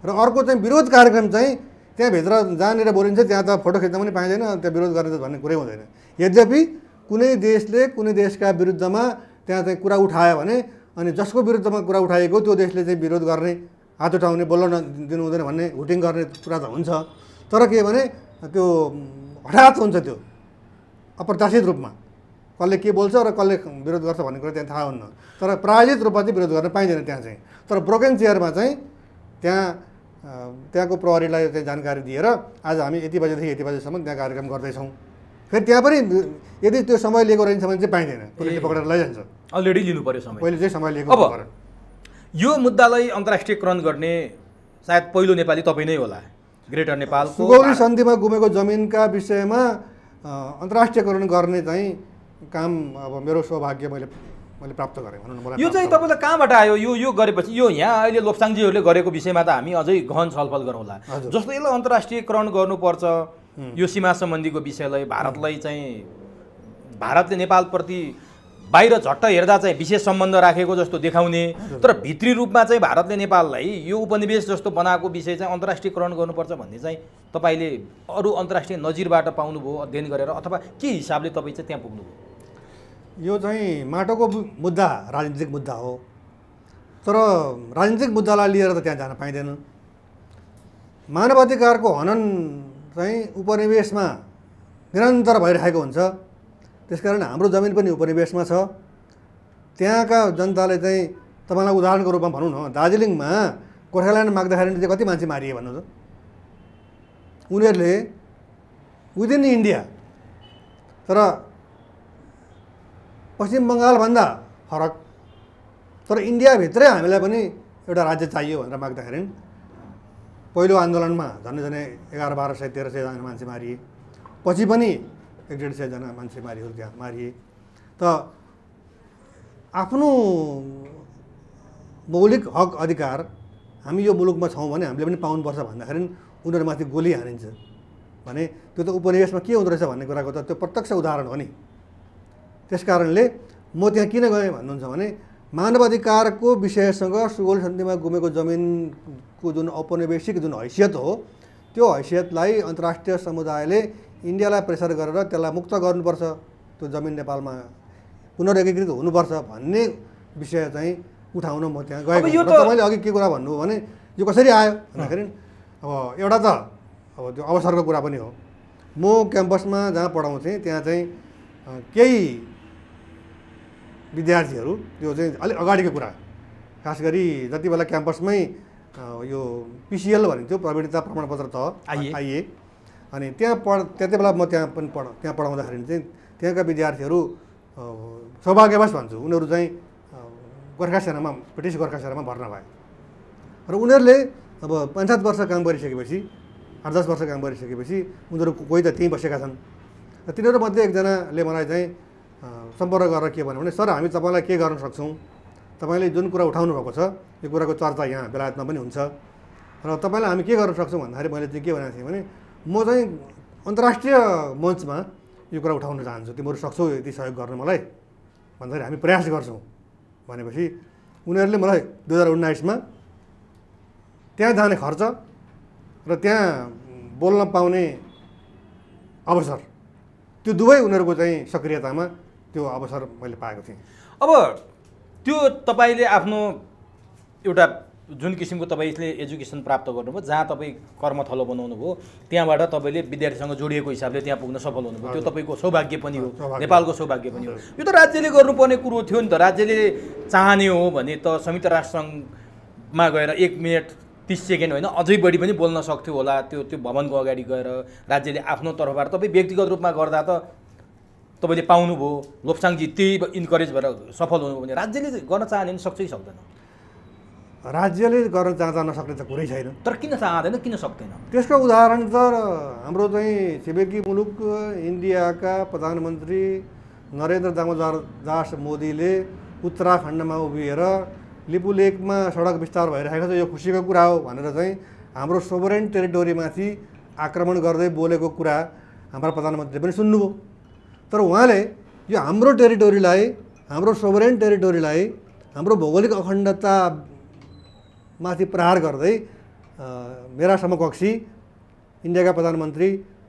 र अर्को चाहिँ विरोध कार्यक्रम चाहिँ त्यहाँभित्र जहाँनिर बोलिन्छ त्यहाँ त फोटो खिच्न पनि पाइँदैन, त्यहाँ विरोध गर्ने भन्ने कुरै हुँदैन। यद्यपि कुनै देशले कुनै देशका विरुद्धमा त्यहाँ चाहिँ कुरा उठायो भने अनि जसको विरुद्धमा कुरा उठाएको त्यो देशले चाहिँ विरोध गर्ने, हात उठाउने, बोल्न दिनु हुँदैन भन्ने हुटिङ गर्ने कुरा त हुन्छ। तर के भने त्यो हठात हुन्छ, त्यो अप्रत्याशित रूपमा कसले के बोल्छ र कसले विरोध गर्छ भन्ने कुरा त्यहाँ थाहा हुन्न। तर प्रायोजित रूपमा चाहिँ विरोध गर्न पाइँदैन त्यहाँ चाहिँ। तर ब्रोकन चेयरमा चाहिँ त्यहाँको प्रहरीलाई चाहिँ जानकारी दिएर आज हामी यति बजेदेखि यति बजेसम्म त्यहाँ कार्यक्रम गर्दैछौँ। फेरि त्यहाँ पनि यदि त्यो समय लिएको रहन्छ भने चाहिँ पाइँदैन, पुलिसले पक्रेर लैजान्छ। अलरेडी लिनु पर्यो समय, पहिले चाहिँ समय लिएको। अब यो मुद्दालाई अन्तर्राष्ट्रियकरण गर्ने सायद पहिलो नेपाली तपाईँ नै होला। ग्रेटर नेपालको सुगौली सन्धिमा गुमेको जमिनका विषयमा अन्तर्राष्ट्रियकरण गर्ने चाहिँ काम अब मेरो सौभाग्य मैले प्राप्त गरेँ भनौँ न। मलाई यो चाहिँ तपाईँलाई कहाँबाट आयो? यो गरेपछि यो यहाँ अहिले लोप्साङजीहरूले गरेको विषयमा त हामी अझै गहन छलफल गरौँला। जस्तो यसलाई अन्तर्राष्ट्रियकरण गर्नुपर्छ, यो सीमा सम्बन्धीको विषयलाई भारतलाई चाहिँ भारतले नेपालप्रति बाहिर झट्ट हेर्दा चाहिँ विशेष सम्बन्ध राखेको जस्तो देखाउने, तर भित्री रूपमा चाहिँ भारतले नेपाललाई यो उपनिवेश जस्तो बनाएको विषय चाहिँ अन्तर्राष्ट्रियकरण गर्नुपर्छ भन्ने चाहिँ तपाईँले अरू अन्तर्राष्ट्रिय नजिरबाट पाउनुभयो अध्ययन गरेर, अथवा के हिसाबले तपाईँ चाहिँ त्यहाँ पुग्नुभयो? यो चाहिँ माटोको मुद्दा राजनीतिक मुद्दा हो, तर राजनीतिक मुद्दालाई लिएर त त्यहाँ जान पाइँदैन। मानवाधिकारको हनन चाहिँ उपनिवेशमा निरन्तर भइरहेको हुन्छ, त्यसकारण हाम्रो जमिन पनि उपनिवेशमा छ। त्यहाँका जनताले चाहिँ तपाईँलाई उदाहरणको रूपमा भनौँ न, दार्जिलिङमा गोर्खाल्यान्ड माग्दाखेरि चाहिँ कति मान्छे मारिए भन्नु त? उनीहरूले विदिन इन्डिया, तर पश्चिम बङ्गालभन्दा फरक, तर इन्डियाभित्रै हामीलाई पनि एउटा राज्य चाहियो भनेर माग्दाखेरि पहिलो आन्दोलनमा झन्डै 1100-1200 1300 मान्छे मारिए, पछि पनि 100-150 जना मान्छे त्यहाँ मारिए। त आफ्नो मौलिक हक अधिकार हामी यो मुलुकमा छौँ भने हामीले पनि पाउनुपर्छ भन्दाखेरि उनीहरूमाथि गोली हानिन्छ भने त्यो त उपनिवेशमा के हुँदो रहेछ भन्ने कुराको त त्यो प्रत्यक्ष उदाहरण हो नि। त्यस कारणले म त्यहाँ किन गएँ भन्नुहुन्छ भने मानवाधिकारको विषयसँग सुगौली सन्धिमा गुमेको जमिनको जुन औपनिवेशिक जुन हैसियत हो, त्यो हैसियतलाई अन्तर्राष्ट्रिय समुदायले इन्डियालाई प्रेसर गरेर त्यसलाई मुक्त गर्नुपर्छ, त्यो जमिन नेपालमा पुनर्एकीकृत हुनुपर्छ भन्ने विषय चाहिँ उठाउन म त्यहाँ गएको। तपाईँले अघि के कुरा भन्नुभयो भने यो कसरी आयो भन्दाखेरि अब एउटा त अब त्यो अवसरको कुरा पनि हो। म क्याम्पसमा जहाँ पढाउँथेँ त्यहाँ चाहिँ केही विद्यार्थीहरू, त्यो चाहिँ अलिक अगाडिको कुरा, खास गरी जति बेला क्याम्पसमै यो PCL भनिन्थ्यो, प्रवीणता प्रमाणपत्र त आइए, अनि त्यति बेला म त्यहाँ पढाउँदाखेरि चाहिँ त्यहाँका विद्यार्थीहरू सौभाग्यवश भन्छु उनीहरू चाहिँ गोर्खा सेनामा, ब्रिटिस गोर्खा सेनामा भर्ना भए र उनीहरूले अब 5-7 वर्ष काम गरिसकेपछि, 8-10 वर्ष काम गरिसकेपछि उनीहरू कोही त त्यहीँ बसेका छन्। र तिनीहरूमध्ये एकजनाले मलाई चाहिँ सम्पर्क गरेर के भन्यो भने, सर हामी तपाईँलाई के गर्न सक्छौँ, तपाईँले जुन कुरा उठाउनु भएको छ यो कुराको चर्चा यहाँ बेलायतमा पनि हुन्छ र तपाईँलाई हामी के गर्न सक्छौँ भन्दाखेरि मैले चाहिँ के भनेको थिएँ भने म चाहिँ अन्तर्राष्ट्रिय मञ्चमा यो कुरा उठाउन चाहन्छु, तिमीहरू सक्छौ यति सहयोग गर्न मलाई भन्दाखेरि हामी प्रयास गर्छौँ भनेपछि उनीहरूले मलाई 2019मा त्यहाँ जाने खर्च र त्यहाँ बोल्न पाउने अवसर, त्यो दुवै उनीहरूको चाहिँ सक्रियतामा त्यो अवसर मैले पाएको थिएँ। अब त्यो तपाईँले आफ्नो एउटा जुन किसिमको तपाईँले एजुकेसन प्राप्त गर्नुभयो, जहाँ तपाईँ कर्मथलो बनाउनु भयो, त्यहाँबाट तपाईँले विद्यार्थीसँग जोडिएको हिसाबले त्यहाँ पुग्न सफल हुनुभयो। त्यो तपाईँको सौभाग्य पनि हो, नेपालको सौभाग्य पनि हो। यो त राज्यले गर्नुपर्ने कुरो थियो नि त। राज्यले चाहने हो भने त संयुक्त राष्ट्रसङ्घमा गएर 1 मिनट 30 सेकेन्ड होइन अझै बढी पनि बोल्न सक्थ्यो होला। त्यो भवनको अगाडि गएर राज्यले आफ्नो तर्फबाट तपाईँ व्यक्तिगत रूपमा गर्दा त तपाईँले पाउनुभयो। लोप्साङजी त्यही इन्करेज भएर सफल हुनुभयो भने राज्यले गर्न चाहने पनि सक्छै सक्दैन। राज्यले गर्न चाहँदा नसक्ने त कुरै छैन। तर किन चाहँदैन, किन सक्दैन? त्यसको उदाहरण त हाम्रो चाहिँ छिमेकी मुलुक इन्डियाका प्रधानमन्त्री नरेन्द्र दामोदर दास मोदीले उत्तराखण्डमा उभिएर लिपुलेकमा सडक विस्तार भइरहेको छ, यो खुसीको कुरा हो भनेर चाहिँ हाम्रो सोभरेन टेरिटोरीमाथि आक्रमण गर्दै बोलेको कुरा हाम्रा प्रधानमन्त्रीले पनि सुन्नुभयो। तर उहाँले यो हाम्रो टेरिटोरीलाई, हाम्रो सोभरेन टेरिटोरीलाई, हाम्रो भौगोलिक अखण्डतामाथि प्रहार गर्दै मेरा समकक्षी इन्डियाका प्रधानमन्त्री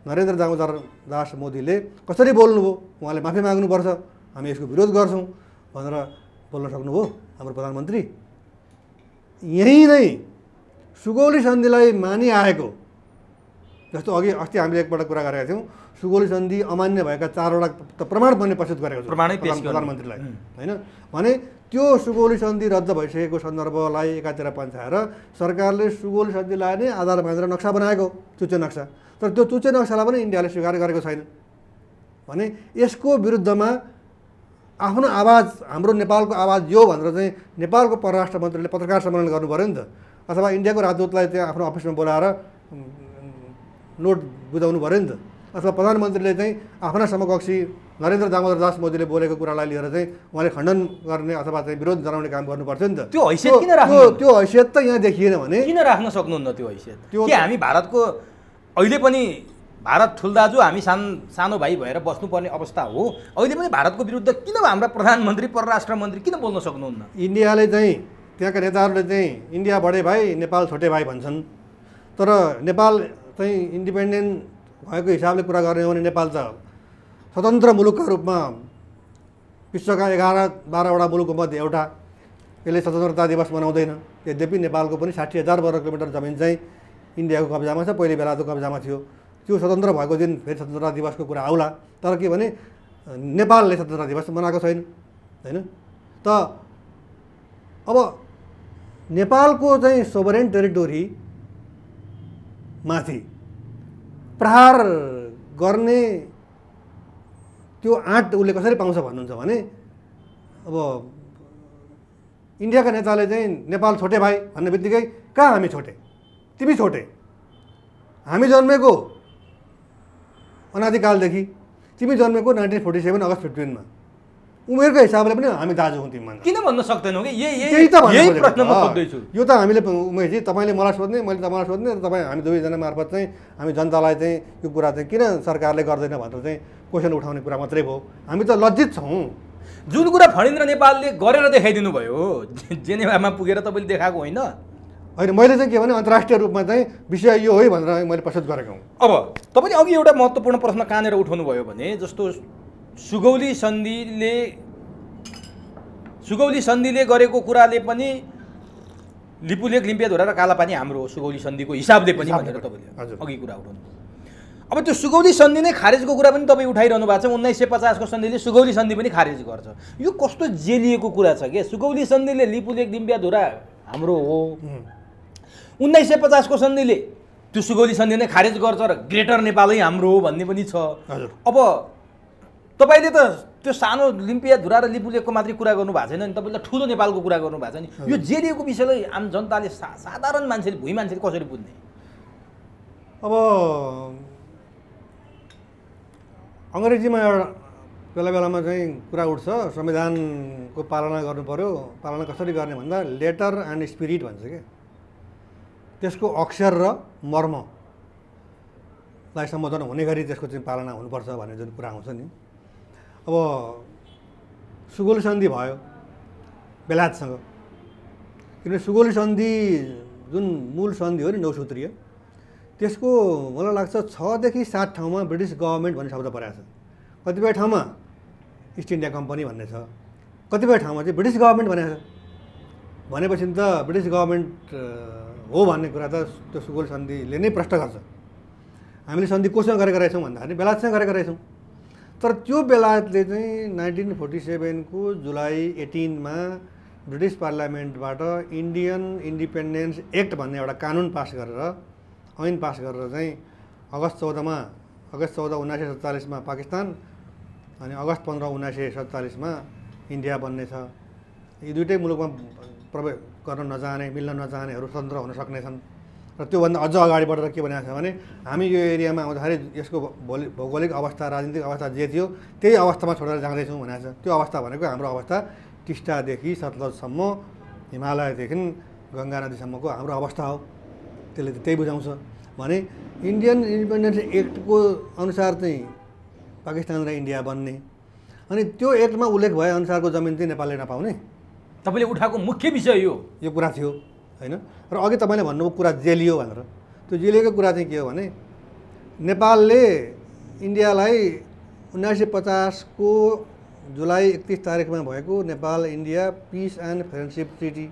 नरेन्द्र दामोदर दास मोदीले कसरी बोल्नुभयो? उहाँले माफी माग्नुपर्छ, हामी यसको विरोध गर्छौँ भनेर बोल्न सक्नुभयो हाम्रो प्रधानमन्त्री। यही नै सुगौली सन्धिलाई मानिआएको, जस्तो अस्ति हामीले एकपल्ट कुरा गरेका थियौँ, सुगौली सन्धि अमान्य भएका 4वटा त प्रमाण पनि प्रस्तुत गरेको छ प्रधानमन्त्रीलाई, होइन भने त्यो सुगौली सन्धि रद्द भइसकेको सन्दर्भलाई एकातिर पन्छाएर सरकारले सुगौली सन्धिलाई नै आधार मानेर नक्सा बनाएको, चुच्चे नक्सा। तर त्यो चुच्चे नक्सालाई पनि इन्डियाले स्वीकार गरेको छैन भने यसको विरुद्धमा आफ्नो आवाज, हाम्रो नेपालको आवाज यो भनेर चाहिँ नेपालको परराष्ट्र मन्त्रीले पत्रकार सम्मेलन गर्नु पऱ्यो नि त, अथवा इन्डियाको राजदूतलाई त्यहाँ आफ्नो अफिसमा बोलाएर नोट बुझाउनु पऱ्यो नि त, अथवा प्रधानमन्त्रीले चाहिँ आफ्ना समकक्षी नरेन्द्र दामोदर दास मोदीले बोलेको कुरालाई लिएर चाहिँ उहाँले खण्डन गर्ने अथवा चाहिँ विरोध जनाउने काम गर्नुपर्थ्यो नि त। त्यो हैसियत किन राख्नु? त्यो हैसियत त यहाँ देखिएन भने किन राख्न सक्नुहुन्न त्यो हैसियत? के हामी भारतको अहिले पनि भारत ठुल दाजु, हामी सानो भाइ भएर बस्नुपर्ने अवस्था हो? अहिले पनि भारतको विरुद्ध किन हाम्रा प्रधानमन्त्री परराष्ट्र मन्त्री किन बोल्न सक्नुहुन्न? इन्डियाले चाहिँ, त्यहाँका नेताहरूले चाहिँ इन्डिया बडे भाइ नेपाल छोटे भाइ भन्छन्, तर नेपाल चाहिँ इन्डिपेन्डेन्ट भएको हिसाबले कुरा गर्ने हो भने नेपाल त स्वतन्त्र मुलुकका रूपमा विश्वका 11-12वटा मुलुकको मध्ये एउटा, यसले स्वतन्त्रता दिवस मनाउँदैन। यद्यपि नेपालको पनि 60,000 वर्ग किलोमिटर जमिन चाहिँ इन्डियाको कब्जामा छ, पहिले बेलाको कब्जामा थियो। त्यो स्वतन्त्र भएको दिन फेरि स्वतन्त्रता दिवसको कुरा आउला, तर के भने नेपालले स्वतन्त्रता दिवस मनाएको छैन, होइन त। अब नेपालको चाहिँ सोभरेन टेरिटोरी माथि प्रहार गर्ने त्यो आँट उसले कसरी पाउँछ भन्नुहुन्छ भने, अब इन्डियाका नेताले चाहिँ नेपाल छोटे भाइ भन्ने बित्तिकै कहाँ हामी छोटे, तिमी छोटे, हामी जन्मेको अनादिकालदेखि, तिमी जन्मेको 1947 अगस्त 15 उमेरको हिसाबले पनि हामी दाजु हौँ तिमीभन्दा। किन भन्न सक्दैनौ कि यही त प्रश्न म सोध्दैछु। यो त हामीले उमेशजी तपाईँले मलाई सोध्ने, मैले तपाईँलाई सोध्ने, र तपाईँ हामी दुवैजना मार्फत चाहिँ हामी जनतालाई चाहिँ यो कुरा चाहिँ किन सरकारले गर्दैन भनेर चाहिँ क्वेसन उठाउने कुरा मात्रै भयो। हामी त लज्जित छौँ। जुन कुरा फणीन्द्र नेपालले गरेर देखाइदिनु भयो, जेनेभामा पुगेर तपाईँले देखाएको होइन? होइन, मैले चाहिँ के भने अन्तर्राष्ट्रिय रूपमा चाहिँ विषय यो है भनेर मैले प्रस्तुत गरेको हुँ। अब तपाईँले अघि एउटा महत्त्वपूर्ण प्रश्न कहाँनिर उठाउनु भयो भने, जस्तो सुगौली सन्धिले गरेको कुराले पनि लिपुलेक, लिम्पियाधुरा र कालापानी हाम्रो हो सुगौली सन्धिको हिसाबले पनि भनेर तपाईँले अघि कुरा उठाउनु। अब त्यो सुगौली सन्धि नै खारेजको कुरा पनि तपाईँ उठाइरहनु भएको छ। 1950 को सन्धिले सुगौली सन्धि पनि खारेज गर्छ। यो कस्तो जेलिएको कुरा छ के? सुगौली सन्धिले लिपुलेक, लिम्पियाधुरा हाम्रो हो, 1950 को सन्धिले त्यो सुगौली सन्धि नै खारेज गर्छ र ग्रेटर नेपालै हाम्रो हो भन्ने पनि छ। अब तपाईँले त त्यो सानो लिम्पियाधुरा र लिपुलेकको मात्रै कुरा गर्नु भएको छैन नि, तपाईँले ठुलो नेपालको कुरा गर्नु भएको छ नि। यो जेलिएको विषयलाई आम जनताले, साधारण मान्छेले, भुइँ मान्छेले कसरी बुझ्ने? अब अङ्ग्रेजीमा एउटा बेला बेलामा चाहिँ कुरा उठ्छ, संविधानको पालना गर्नु पर्यो। पालना कसरी गर्ने भन्दा लेटर एन्ड स्पिरिट भन्छ क्या, त्यसको अक्षर र मर्मलाई सम्बोधन हुने गरी त्यसको चाहिँ पालना हुनुपर्छ भन्ने जुन कुरा आउँछ नि। अब सुगौली सन्धि भयो बेलायतसँग, किनभने सुगौली सन्धि जुन मूल सन्धि हो नि 9 सूत्रीय, त्यसको मलाई लाग्छ 6 देखि 7 ठाउँमा ब्रिटिस गभर्मेन्ट भन्ने शब्द परेको छ। कतिपय ठाउँमा इस्ट इन्डिया कम्पनी भन्ने छ, कतिपय ठाउँमा चाहिँ ब्रिटिस गभर्मेन्ट भनेको छ। भनेपछि त ब्रिटिस गभर्मेन्ट हो भन्ने कुरा त त्यो सुगौल सन्धिले नै प्रश्न गर्छ। हामीले सन्धि कोसँग गरेका रहेछौँ भन्दाखेरि बेलायतसँग गरेका रहेछौँ। तर त्यो बेलायतले चाहिँ 1947 को जुलाई 18 ब्रिटिस पार्लियामेन्टबाट इन्डियन इन्डिपेन्डेन्स एक्ट भन्ने एउटा कानुन पास गरेर ऐन पास गरेर चाहिँ अगस्त 14 1947 पाकिस्तान अनि अगस्त 15 1947 इन्डिया बन्ने छ। यी दुईटै मुलुकमा प्रवेश गर्न नचाहने मिल्न नचाहनेहरू स्वतन्त्र हुन सक्नेछन्। र त्योभन्दा अझ अगाडि बढेर के भनेको छ भने हामी यो एरियामा आउँदाखेरि यसको भौगोलिक अवस्था राजनीतिक अवस्था जे थियो त्यही अवस्थामा छोडेर जाँदैछौँ भनेको छ। त्यो अवस्था भनेको हाम्रो अवस्था टिस्टादेखि सतलजसम्म हिमालयदेखि गङ्गा नदीसम्मको हाम्रो अवस्था हो। त्यसले त्यही बुझाउँछ भने इन्डियन इन्डिपेन्डेन्स एक्टको अनुसार चाहिँ पाकिस्तान र इन्डिया बन्ने अनि त्यो एक्टमा उल्लेख भए अनुसारको जमिन चाहिँ नेपालले नपाउने तपाईँले उठाएको मुख्य विषय यो कुरा थियो हैन। र अघि तपाईँले भन्नुभयो कुरा जेलियो भनेर, त्यो जेलियोको कुरा चाहिँ के हो भने नेपालले इन्डियालाई 1950 को जुलाई 31 तारिखमा भएको Nepal India piece and friendship treaty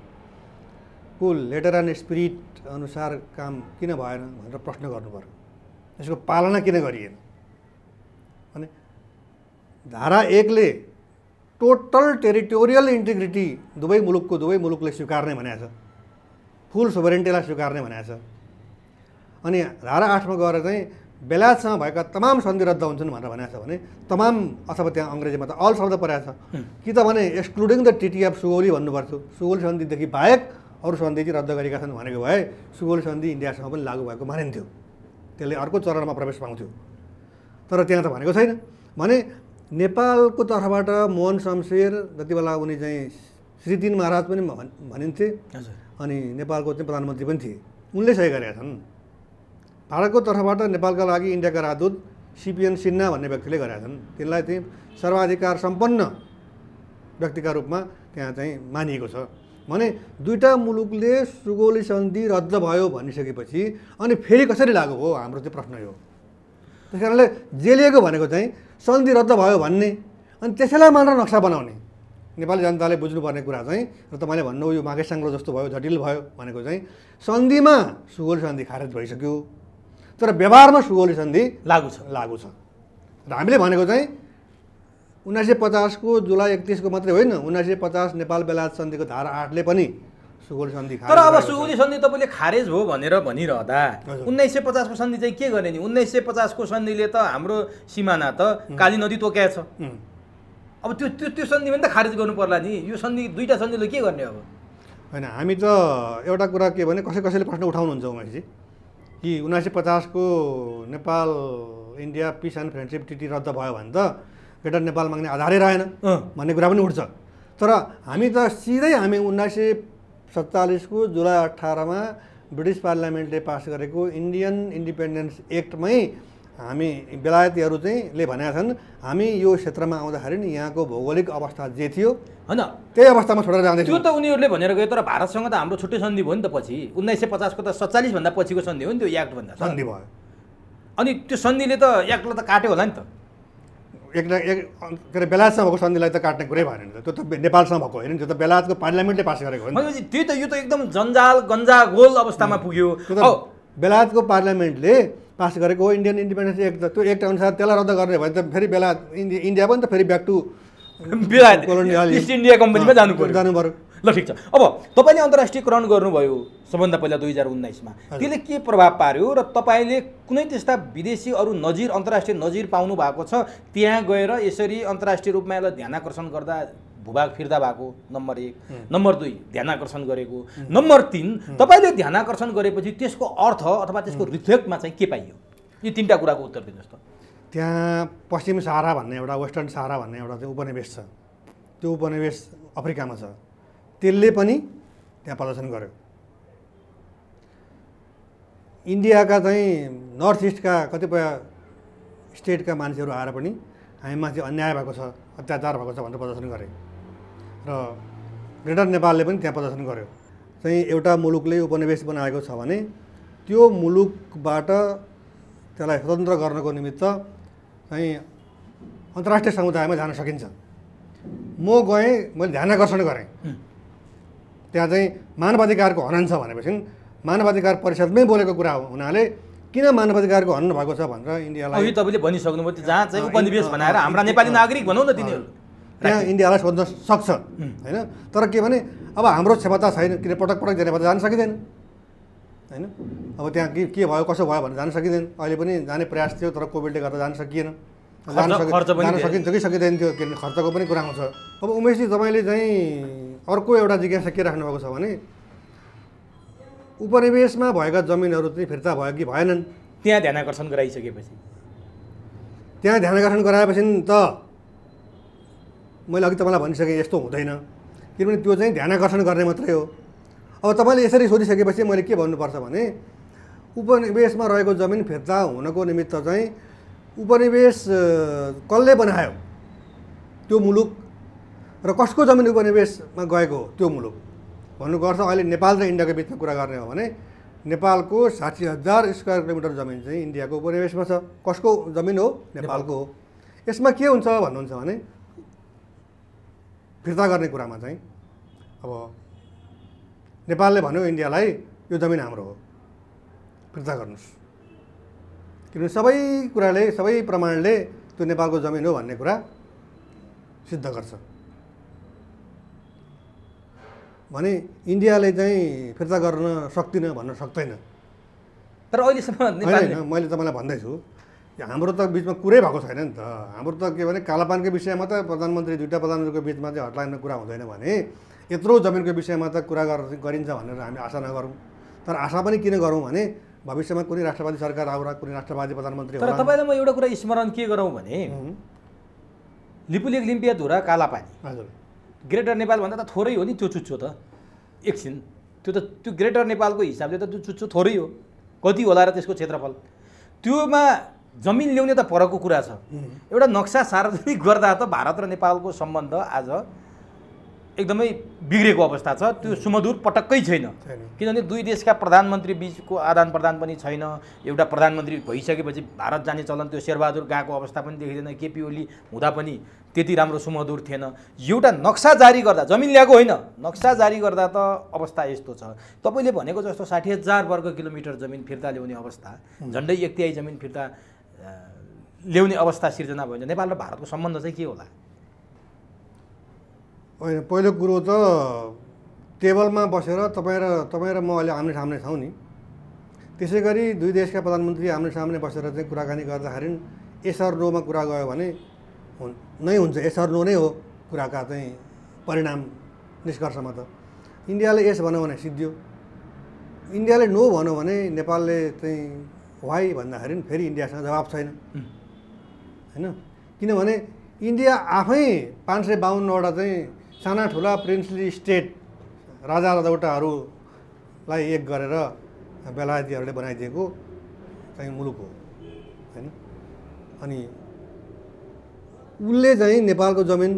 को लेटर एन्ड स्पिरिट अनुसार काम किन भएन भनेर प्रश्न गर्नु पर्यो। यसको पालना किन गरिएन भने धारा 1 ले टोटल टेरिटोरियल इन्टिग्रिटी दुवै मुलुकले स्वीकार्ने भनेको छ, फुल सोभरेन्टीलाई स्वीकार्ने भनेको छ। अनि धारा 8 मा गएर चाहिँ बेलायतसँग भएका तमाम सन्धि रद्द हुन्छन् भनेर भनेको छ भने तमाम अथवा त्यहाँ अङ्ग्रेजीमा त अल शब्द परेको छ कि त भने excluding the treaty of Sugauli भन्नुपर्थ्यो। सुगौली सन्धिदेखि बाहेक अरू सन्धि चाहिँ रद्द गरेका छन् भनेको भए सुगौली सन्धि इन्डियासँग पनि लागू भएको मानिन्थ्यो, त्यसले अर्को चरणमा प्रवेश पाउँथ्यो। तर त्यहाँ त भनेको छैन। भने नेपालको तर्फबाट मोहन शमशेर जति बेला उनी चाहिँ श्री 3 महाराज पनि भनिन्थे अनि नेपालको चाहिँ प्रधानमन्त्री पनि थिए, उनले सही गरेका छन्। भारतको तर्फबाट नेपालका लागि इन्डियाका राजदूत सिपिएन सिन्हा भन्ने व्यक्तिले गरेका छन्। तिनलाई चाहिँ सर्वाधिकार सम्पन्न व्यक्तिका रूपमा त्यहाँ चाहिँ मानिएको छ। भने दुईटा मुलुकले सुगौली सन्धि रद्द भयो भनिसकेपछि अनि फेरि कसरी लागू हो हाम्रो चाहिँ प्रश्न यो। त्यस कारणले जेलिएको भनेको चाहिँ सन्धि रद्द भयो भन्ने अनि त्यसैलाई मात्र नक्सा बनाउने नेपाली जनताले बुझ्नुपर्ने कुरा चाहिँ। र तपाईँले भन्नु यो माघे सङ्ग्रह जस्तो भयो जटिल भयो भनेको चाहिँ सन्धिमा सुगौली सन्धि खारेज भइसक्यो तर व्यवहारमा सुगौली सन्धि लागू छ। र हामीले भनेको चाहिँ 1950 को जुलाई 31 को मात्रै होइन 1950 नेपाल बेलायत सन्धिको धारा 8 ले पनि सुगौली सन्धि खारेज। तर अब सुगौली सन्धि तपाईँले खारेज हो भनेर भनिरहँदा 1950 को सन्धि चाहिँ के गर्ने नि? 1950 को सन्धिले त हाम्रो सिमाना त काली नदी तोक्या छ। अब त्यो सन्धि पनि त खारेज गर्नु पर्ला नि। यो सन्धि दुईटा सन्धिले के गर्ने अब? होइन हामी त एउटा कुरा के भने कसैले प्रश्न उठाउनुहुन्छ उमेशजी कि 1950 को Nepal India piece and friendship treaty रद्द भयो भने त ग्रेटर नेपाल माग्ने आधारै रहेन भन्ने कुरा पनि उठ्छ। तर हामी त सिधै हामी 1947 को जुलाई 18 मा ब्रिटिस पार्लियामेन्टले पास गरेको इन्डियन इन्डिपेन्डेन्स एक्टमै हामी बेलायतीहरू चाहिँ ले भनेका छन् हामी यो क्षेत्रमा आउँदाखेरि नि यहाँको भौगोलिक अवस्था जे थियो हैन त्यही अवस्थामा छोडेर जाँदैछ। त्यो त उनीहरूले भनेर गयो तर भारतसँग त हाम्रो छुट्टै सन्धि भयो नि त। पछि 1950 को त 47 भन्दा पछिको सन्धि हो नि त्यो एक्ट भन्दा सन्धि भयो। अनि त्यो सन्धिले त एक्टलाई त काट्यो होला नि त। के अरे बेलायतसँग भएको सन्धिलाई त काट्ने कुरै भएन नि त। त्यो त नेपालसँग भएको होइन नि, त्यो त बेलायतको पार्लियामेन्टले पास गरेको हो नि। त्यही त यो त एकदम जन्जाल गन्जागोल अवस्थामा पुग्यो। बेलायतको पार्लियामेन्टले पास गरेको हो इन्डियन इन्डिपेन्डेन्स एक्ट। त्यो एक्ट अनुसार त्यसलाई रद्द गर्ने भने त फेरि बेलायत इन्डिया पनि त फेरि ब्याक टु बेलायत इस्ट इन्डिया कम्पनीमा जानु पर्यो। ल ठिक छ। अब तपाईँले अन्तर्राष्ट्रियकरण गर्नुभयो सबभन्दा पहिला 2019 मा, त्यसले के प्रभाव पार्यो र तपाईँले कुनै त्यस्ता विदेशी अरू नजिर अन्तर्राष्ट्रिय नजिर पाउनु भएको छ त्यहाँ गएर यसरी अन्तर्राष्ट्रिय रूपमा यसलाई ध्यानाकर्षण गर्दा भूभाग फिर्ता भएको? नम्बर 1। नम्बर 2 ध्यानाकर्षण गरेको। नम्बर 3 तपाईँले ध्यानाकर्षण गरेपछि त्यसको अर्थ अथवा त्यसको रिफ्लेक्टमा चाहिँ के पाइयो? यी तीनटा कुराको उत्तर दिनुहोस् त। त्यहाँ पश्चिम सहारा भन्ने एउटा वेस्टर्न सहारा भन्ने एउटा चाहिँ उपनिवेश छ। त्यो उपनिवेश अफ्रिकामा छ। त्यसले पनि त्यहाँ प्रदर्शन गर्यो। इन्डियाका चाहिँ नर्थ इस्टका कतिपय स्टेटका मान्छेहरू आएर पनि हामीमाथि अन्याय भएको छ अत्याचार भएको छ भनेर प्रदर्शन गरे र ग्रेटर नेपालले पनि त्यहाँ प्रदर्शन गर्यो। चाहिँ एउटा मुलुकले उपनिवेश बनाएको छ भने त्यो मुलुकबाट त्यसलाई स्वतन्त्र गर्नको निमित्त चाहिँ अन्तर्राष्ट्रिय समुदायमा जान सकिन्छ। म गएँ, मैले ध्यानाकर्षण गरेँ, त्यहाँ चाहिँ मानवाधिकारको हनन छ भनेपछि मानवाधिकार परिषदमै बोलेको कुरा हुनाले किन मानवाधिकारको हनन भएको छ भनेर इन्डियालाई अघि तपाईँले भनिसक्नुभयो त्यो जहाँ चाहिँ उपनिवेश बनाएर हाम्रा नेपाली नागरिक भनौँ न तिनीहरू त्यहाँ इन्डियालाई सोध्न सक्छ होइन। तर के भने अब हाम्रो क्षमता छैन, किन पटक पटक जेनेभा जान सकिँदैन होइन। अब त्यहाँ के भयो कसो भयो भनेर जान सकिँदैन। अहिले पनि जाने प्रयास थियो तर कोभिडले गर्दा जान सकिएन। जान सकिन्छ कि सकिँदैन थियो, किनभने खर्चको पनि कुरा आउँछ। अब उमेशजी तपाईँले चाहिँ अर्को एउटा जिज्ञासा के राख्नु भएको छ भने उपनिवेशमा भएका जमिनहरू चाहिँ फिर्ता भयो कि भएनन्। त्यहाँ ध्यानाकर्षण गराइसकेपछि त्यहाँ ध्यानाकर्षण गराएपछि त मैले अघि तपाईँलाई भनिसकेँ यस्तो हुँदैन, किनभने त्यो चाहिँ ध्यानाकर्षण गर्ने मात्रै हो। अब तपाईँले यसरी सोधिसकेपछि मैले के भन्नुपर्छ भने उपनिवेशमा रहेको जमिन फिर्ता हुनको निमित्त चाहिँ उपनिवेश कसले बनायो त्यो मुलुक र कसको जमिन उपनिवेशमा गएको हो त्यो मुलुक भन्नुको अर्थ अहिले नेपाल र इन्डियाको बिचमा कुरा गर्ने हो भने नेपालको 60,000 स्क्वायर किलोमिटर जमिन चाहिँ इन्डियाको उपनिवेशमा छ। कसको जमिन हो? नेपालको हो। यसमा के हुन्छ भन्नुहुन्छ भने फिर्ता गर्ने कुरामा चाहिँ अब नेपालले भन्यो इन्डियालाई यो जमिन हाम्रो हो, फिर्ता गर्नुहोस्, किनभने सबै कुराले सबै प्रमाणले त्यो नेपालको जमिन हो भन्ने कुरा सिद्ध गर्छ भने इन्डियाले चाहिँ फिर्ता गर्न सक्दिनँ भन्न सक्दैन। तर अहिलेसम्म मैले तपाईँलाई भन्दैछु हाम्रो त बिचमा कुरै भएको छैन नि त। हाम्रो त के भने कालापानको विषयमा त प्रधानमन्त्री दुईवटा प्रधानमन्त्रीको बिचमा चाहिँ हटलाइनमा कुरा हुँदैन भने यत्रो जमिनको विषयमा त कुरा गरिन्छ भनेर हामी आशा नगरौँ। तर आशा पनि किन गरौँ भने भविष्यमा कुनै राष्ट्रवादी सरकार आउला, कुनै राष्ट्रवादी प्रधानमन्त्री होला। तर तपाईँलाई म एउटा कुरा स्मरण के गरौँ भने लिपुलेख लिम्पियाधुरा कालापानी हजुर ग्रेटर नेपालभन्दा त थोरै हो नि त्यो चुच्चो त। एकछिन त्यो ग्रेटर नेपालको हिसाबले त त्यो चुच्चो थोरै हो, कति होला र त्यसको क्षेत्रफल। त्योमा जमिन ल्याउने त परको कुरा छ। एउटा नक्सा सार्वजनिक गर्दा त भारत र नेपालको सम्बन्ध आज एकदमै बिग्रेको अवस्था छ। त्यो सुमधुर पटक्कै छैन, किनभने दुई देशका प्रधानमन्त्री बिचको आदान प्रदान पनि छैन। एउटा प्रधानमन्त्री भइसकेपछि भारत जाने चलन त्यो शेरबहादुर गएको अवस्था पनि देखिँदैन। केपी ओली हुँदा पनि त्यति राम्रो सुमधुर थिएन। एउटा नक्सा जारी गर्दा, जमिन ल्याएको होइन, नक्सा जारी गर्दा त अवस्था यस्तो छ। तपाईँले भनेको जस्तो 60,000 वर्ग किलोमिटर जमिन फिर्ता ल्याउने अवस्था, झन्डै 1/3 जमिन फिर्ता ल्याउने अवस्था सिर्जना भयो भने नेपाल र भारतको सम्बन्ध चाहिँ के होला? होइन, पहिलो कुरो त टेबलमा बसेर तपाईँ र म अहिले आम्ने सामने छौँ नि, त्यसै गरी दुई देशका प्रधानमन्त्री आम्ने सामने बसेर चाहिँ कुराकानी गर्दाखेरि एस अर नोमा कुरा गयो भने नै हुन्छ। एस अर नो नै हो कुराका चाहिँ परिणाम निष्कर्षमा त। इन्डियाले एस भन्यो भने सिद्धियो, इन्डियाले नो भन्यो भने नेपालले चाहिँ वाइ भन्दाखेरि फेरि इन्डियासँग जवाब छैन होइन। किनभने इन्डिया आफै 552वटा चाहिँ साना ठुला प्रिन्सली स्टेट राजा रजौटाहरूलाई एक गरेर बेलायतीहरूले बनाइदिएको चाहिँ मुलुक हो होइन। अनि उसले चाहिँ नेपालको जमिन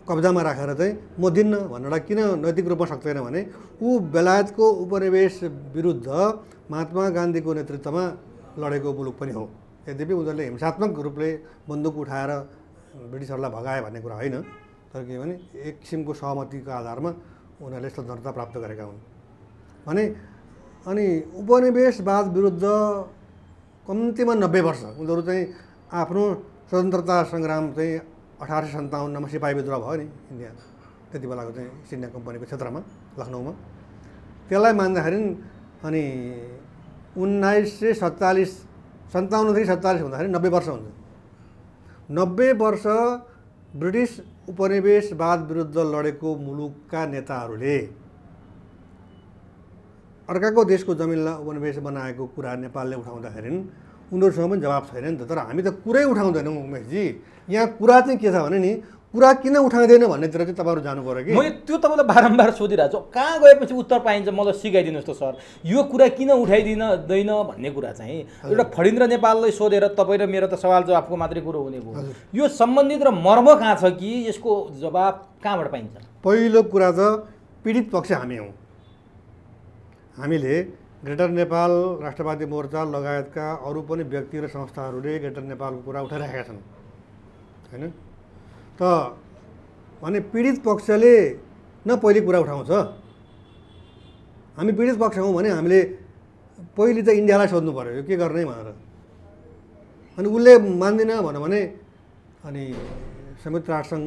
कब्जामा राखेर चाहिँ म दिन्न भन्नलाई किन नैतिक रूपमा सक्दैन भने ऊ बेलायतको उपनिवेश विरुद्ध महात्मा गान्धीको नेतृत्वमा लडेको मुलुक पनि हो। यद्यपि उनीहरूले हिंसात्मक रूपले बन्दुक उठाएर ब्रिटिसहरूलाई भगाए भन्ने कुरा होइन, तर के भने एक किसिमको सहमतिको आधारमा उनीहरूले स्वतन्त्रता प्राप्त गरेका हुन् भने। अनि उपनिवेशवाद विरुद्ध कम्तीमा 90 वर्ष उनीहरू चाहिँ आफ्नो स्वतन्त्रता सङ्ग्राम चाहिँ 1857मा सिपाही विद्रोह भयो नि इन्डिया, त्यति बेलाको चाहिँ इस्ट इन्डिया कम्पनीको क्षेत्रमा लखनऊमा। त्यसलाई मान्दाखेरि अनि 1957देखि 47 हुँदाखेरि 90 वर्ष हुन्छ। 90 वर्ष ब्रिटिस उपनिवेशवाद विरुद्ध लडेको मुलुकका नेताहरूले अर्काको देशको जमिनलाई उपनिवेश बनाएको कुरा नेपालले उठाउँदाखेरि उनीहरूसँग पनि जवाब छैन नि त। तर हामी त कुरै उठाउँदैनौँ उमेशजी। यहाँ कुरा चाहिँ के छ भने नि, कुरा किन उठाउँदैन भन्नेतिर चाहिँ तपाईँहरू जानु पऱ्यो कि। मैले त्यो तपाईँलाई बारम्बार सोधिरहेको छु, कहाँ गएपछि उत्तर पाइन्छ मलाई सिकाइदिनुहोस् त सर। यो कुरा किन उठाइदिँदैन भन्ने कुरा चाहिँ एउटा फडिन्द्र नेपाललाई सोधेर तपाईँ र मेरो त सवाल जवाफको मात्रै कुरो हुने भयो। यो सम्बन्धित र मर्म कहाँ छ कि यसको जवाब कहाँबाट पाइन्छ? पहिलो कुरा त पीडित पक्ष हामी हौँ। हामीले ग्रेटर नेपाल राष्ट्रवादी मोर्चा लगायतका अरू पनि व्यक्ति र संस्थाहरूले ग्रेटर नेपालको कुरा उठाइरहेका छन् होइन। त भने पीडित पक्षले न पहिले कुरा उठाउँछ हामी पीडित पक्ष हौँ भने हामीले पहिले त इन्डियालाई सोध्नु पऱ्यो यो के गर्ने भनेर। अनि उसले मान्दिनँ भन्यो भने अनि संयुक्त राष्ट्रसङ्घ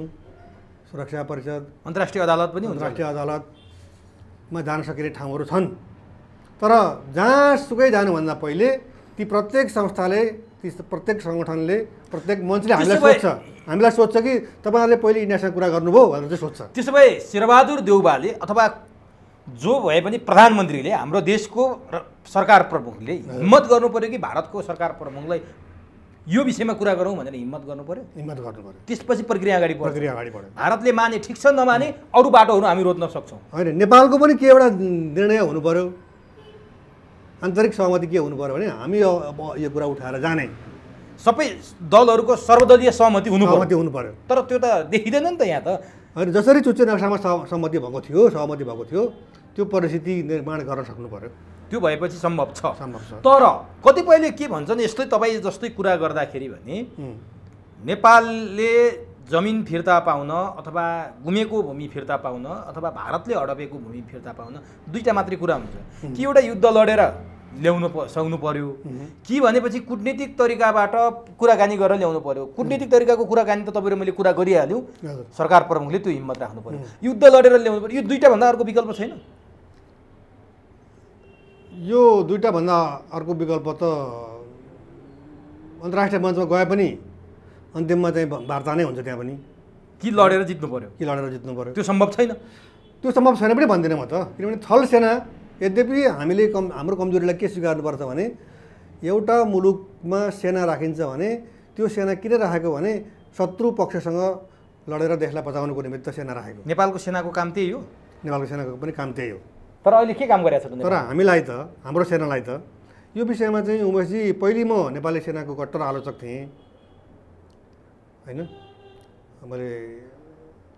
सुरक्षा परिषद अन्तर्राष्ट्रिय अदालत पनि हुन्छ। अन्तर्राष्ट्रिय अदालतमा जान सकिने ठाउँहरू छन्। तर जहाँसुकै जानुभन्दा पहिले ती प्रत्येक संस्थाले, ती प्रत्येक सङ्गठनले, प्रत्येक मन्त्रीले हामीलाई सोध्छ कि तपाईँहरूले पहिले इन्डियासँग कुरा गर्नुभयो भनेर चाहिँ सोध्छ। त्यसो भए शेरबहादुर देउवाले अथवा जो भए पनि प्रधानमन्त्रीले, हाम्रो देशको सरकार प्रमुखले हिम्मत गर्नु पर्यो कि भारतको सरकार प्रमुखलाई यो विषयमा कुरा गरौँ भनेर हिम्मत गर्नु पर्यो। हिम्मत गर्नु पर्यो, त्यसपछि प्रक्रिया अगाडि बढ्छ। प्रक्रिया अगाडि बढ्यो। भारतले माने ठिक छ, नमाने अरू बाटोहरू हामी रोज्न सक्छौँ। होइन, नेपालको पनि के एउटा निर्णय हुनु पर्यो, आन्तरिक सहमति के हुनु पर्यो भने हामी अब यो कुरा उठाएर जाने सबै दलहरूको सर्वदलीय सहमति हुनु पर्यो। तर त्यो त देखिँदैन नि त यहाँ त। होइन, जसरी चुच्चे नक्सामा सहमति भएको थियो त्यो परिस्थिति निर्माण गर्न सक्नु पर्यो। त्यो भएपछि सम्भव छ। सम्भव छ। तर कतिपयले के भन्छन्, यस्तै तपाईँ जस्तै कुरा गर्दाखेरि भने नेपालले जमिन फिर्ता पाउन अथवा गुमेको भूमि फिर्ता पाउन अथवा भारतले हडपेको भूमि फिर्ता पाउन दुईटा मात्रै कुरा हुन्छ कि एउटा युद्ध लडेर ल्याउनु सक्नु पर्यो कि भनेपछि कुटनीतिक तरिकाबाट कुराकानी गरेर ल्याउनु पर्यो। कुटनीतिक तरिकाको कुराकानी त तपाईँ र मैले कुरा गरिहाल्यौँ, सरकार प्रमुखले त्यो हिम्मत राख्नु पर्यो। युद्ध लडेर ल्याउनु पर्यो। यो दुईटा भन्दा अर्को विकल्प छैन। यो दुईटा भन्दा अर्को विकल्प त अन्तर्राष्ट्रिय मञ्चमा गए पनि अन्तिममा चाहिँ वार्ता नै हुन्छ। त्यहाँ पनि कि लडेर जित्नु पर्यो, त्यो सम्भव छैन। त्यो सम्भव छैन पनि भन्दिनँ म त, किनभने थल सेना यद्यपि हामीले हाम्रो कमजोरीलाई के स्वीकार्नुपर्छ भने एउटा मुलुकमा सेना राखिन्छ भने त्यो सेना किन राखेको भने शत्रु पक्षसँग लडेर देशलाई बचाउनुको निमित्त सेना राखेको। नेपालको सेनाको काम त्यही हो। नेपालको सेनाको पनि काम त्यही हो। तर अहिले के काम गरिरहेको छ? तर हामीलाई त, हाम्रो सेनालाई त यो विषयमा चाहिँ उमेशजी, पहिले म नेपाली सेनाको कट्टर आलोचक थिएँ होइन मैले।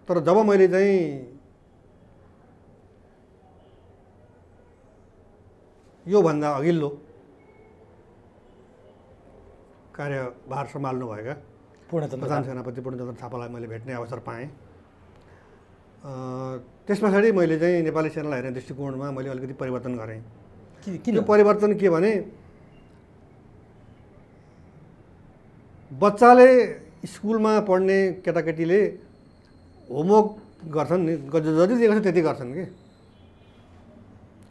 तर जब मैले चाहिँ योभन्दा अघिल्लो कार्यभार सम्हाल्नुभएका प्रधान सेनापति पूर्णचन्द्र थापालाई मैले भेट्ने अवसर पाएँ। त्यस पछाडि मैले चाहिँ नेपाली सेनालाई हेर्ने दृष्टिकोणमा मैले अलिकति परिवर्तन गरेँ। किन परिवर्तन के भने बच्चाले स्कुलमा पढ्ने केटाकेटीले होमवर्क गर्छन् नि, जति दिएको छ त्यति गर्छन् कि।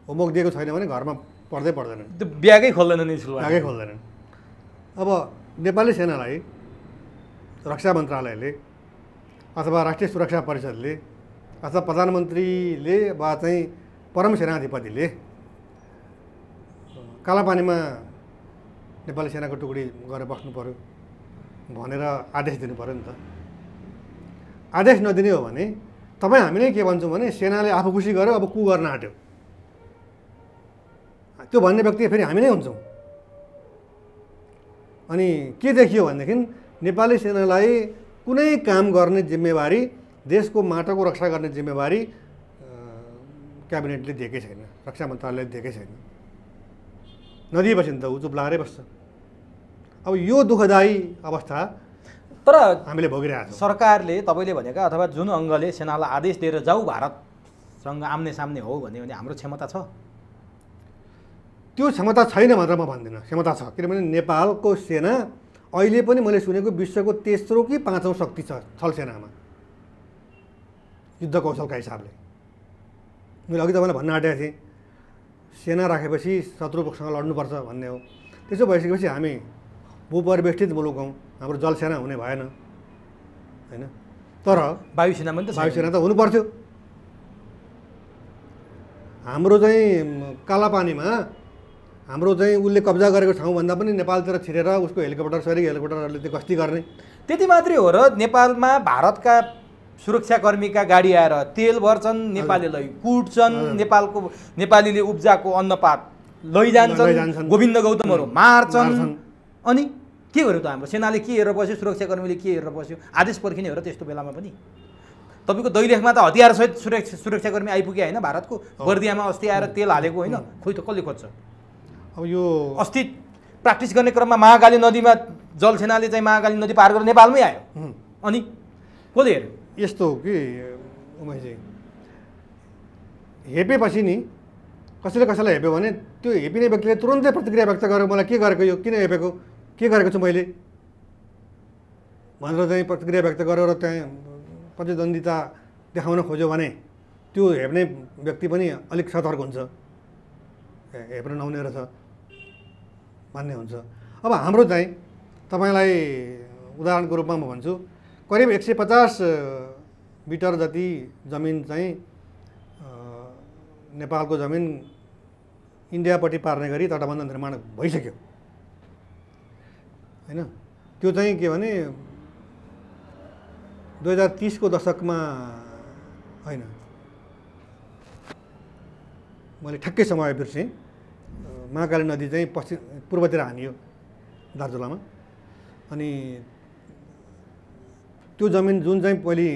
होमवर्क दिएको छैन भने घरमा पढ्दै पढ्दैनन्, त्यो ब्यागै खोल्दैनन्, ब्यागै खोल्दैनन्। अब नेपाली सेनालाई रक्षा मन्त्रालयले अथवा राष्ट्रिय सुरक्षा परिषदले अथवा प्रधानमन्त्रीले वा चाहिँ परम सेनाधिपतिले कालापानीमा नेपाली सेनाको टुकडी गरेर बस्नु पर्यो भनेर आदेश दिनु पर्यो नि त। आदेश नदिने हो भने तपाईँ हामी नै के भन्छौँ भने सेनाले आफू खुसी गर्यो, अब कु गर्न आँट्यो, त्यो भन्ने व्यक्ति फेरि हामी नै हुन्छौँ। अनि के देखियो भनेदेखि नेपाली सेनालाई कुनै काम गर्ने जिम्मेवारी, देशको माटोको रक्षा गर्ने जिम्मेवारी क्याबिनेटले दिएकै छैन, रक्षा मन्त्रालयले दिएकै छैन। नदिएपछि त ऊ चुप लागेरै बस्छ। अब यो दुःखदायी अवस्था तर हामीले भोगिरहेको छौँ। सरकारले तपाईँले भनेका अथवा जुन अङ्गले सेनालाई आदेश दिएर जाऊ भारतसँग आम्ने सामने हो भन्यो भने हाम्रो क्षमता छ? त्यो क्षमता छैन भनेर म भन्दिनँ, क्षमता छ। किनभने नेपालको सेना अहिले पनि मैले सुनेको विश्वको तेस्रो कि पाँचौँ शक्ति छ थल सेनामा युद्ध कौशलका हिसाबले। मैले अघि तपाईँलाई भन्न आँटेको थिएँ सेना राखेपछि शत्रुपक्षसँग लड्नुपर्छ भन्ने हो। त्यसो भइसकेपछि हामी भूपरिवेष्टित मुलुक हौँ, हाम्रो जलसेना हुने भएन होइन। तर वायुसेना पनि त वायुसेना त हुनुपर्थ्यो। हाम्रो चाहिँ कालापानीमा हाम्रो चाहिँ उसले कब्जा गरेको ठाउँभन्दा पनि नेपालतिर छिरेर उसको हेलिकप्टर, सैनिक हेलिकप्टरहरूले त्यो गस्ती गर्ने। त्यति मात्रै हो र नेपालमा भारतका सुरक्षाकर्मीका गाडी आएर तेल भर्छन्, नेपालीलाई कुट्छन्, नेपालीले उब्जाको अन्नपात लैजान्छन्, गोविन्द गौतमहरू मार्छन्। अनि के गर्यो त हाम्रो सेनाले? के हेरेर बस्यो? सुरक्षाकर्मीले के हेरेर बस्यो? आदेश पर्खिने हो र त्यस्तो बेलामा पनि? तपाईँको दैलेखमा त हतियारसहित सुरक्षाकर्मी आइपुगे होइन भारतको। बर्दियामा अस्ति आएर तेल हालेको होइन, खोइ त कसले खोज्छ? अब यो अस्ति प्र्याक्टिस गर्ने क्रममा महाकाली नदीमा जलसेनाले चाहिँ महाकाली नदी पार गरेर नेपालमै आयो। अनि कसले हेऱ्यो? यस्तो हो कि उमेशजी, हेपेपछि नि कसैले कसैलाई हेप्यो भने त्यो हेपिने व्यक्तिले तुरन्तै प्रतिक्रिया व्यक्त गरेर मलाई के गरेको यो किन हेपेको के गरेको छु मैले भनेर चाहिँ प्रतिक्रिया व्यक्त गरेर त्यहाँ प्रतिद्वन्दिता देखाउन खोज्यो भने त्यो हेप्ने व्यक्ति पनि अलिक सतर्क हुन्छ, हेप्न नहुने रहेछ भन्ने हुन्छ। अब हाम्रो चाहिँ तपाईँलाई उदाहरणको रूपमा म भन्छु, करिब 150 मिटर जति जमिन चाहिँ नेपालको जमिन इन्डियापट्टि पार्ने गरी तटबन्ध निर्माण भइसक्यो होइन। त्यो चाहिँ के भने 2030 को दशकमा होइन, मैले ठ्याक्कै समय बिर्सेँ, महाकाली नदी चाहिँ पूर्वतिर हानियो दार्चुलामा। अनि त्यो जमिन जुन चाहिँ पहिले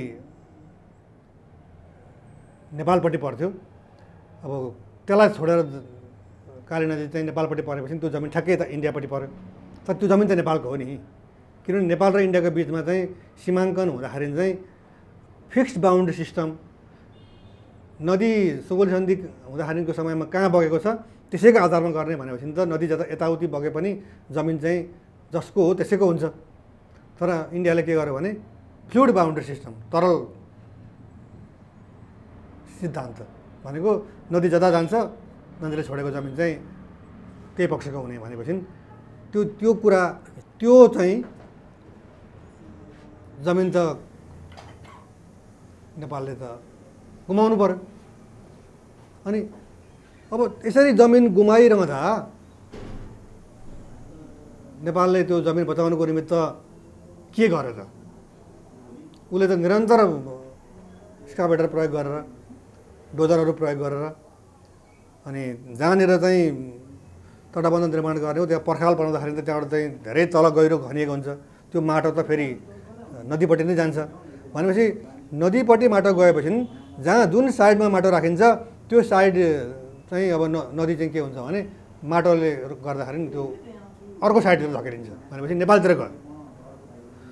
नेपालपट्टि पर्थ्यो, अब त्यसलाई छोडेर काली नदी चाहिँ नेपालपट्टि परेपछि त्यो जमिन ठ्याक्कै त इन्डियापट्टि पर्यो। तर त्यो जमिन त नेपालको हो नि, किनभने नेपाल र इन्डियाको बिचमा चाहिँ सीमाङ्कन हुँदाखेरि चाहिँ फिक्स्ड बााउन्ड्री सिस्टम, नदी सुगोली सन्धि हुँदाखेरिको समयमा कहाँ बगेको छ त्यसैको आधारमा गर्ने भनेपछि त नदी जता यताउति बगे पनि जमिन चाहिँ जसको हो त्यसैको हुन्छ। तर इन्डियाले के गर्यो भने फ्लुइड बााउन्ड्री सिस्टम, तरल सिद्धान्त भनेको नदी जता जान्छ नदीले छोडेको जमिन चाहिँ त्यही पक्षको हुने भनेपछि त्यो कुरा त्यो चाहिँ जमिन त नेपालले त गुमाउनु पर्यो। अनि अब यसरी जमिन गुमाइरहँदा नेपालले त्यो जमिन बचाउनुको निमित्त के गर्यो त? उसले त निरन्तर स्काभेटर प्रयोग गरेर, डोजरहरू प्रयोग गरेर, अनि जहाँनिर चाहिँ तटबन्ध निर्माण गर्ने हो त्यहाँ पर्खाल बनाउँदाखेरि त त्यहाँबाट चाहिँ धेरै तल गहिरो खनिएको हुन्छ, त्यो माटो त फेरि नदीपट्टि नै जान्छ। भनेपछि नदीपट्टि माटो गएपछि जहाँ जुन साइडमा माटो राखिन्छ त्यो साइड चाहिँ अब नदी चाहिँ के हुन्छ भने माटोले गर्दाखेरि त्यो अर्को साइडतिर धकेलिन्छ भनेपछि नेपालतिर गयो।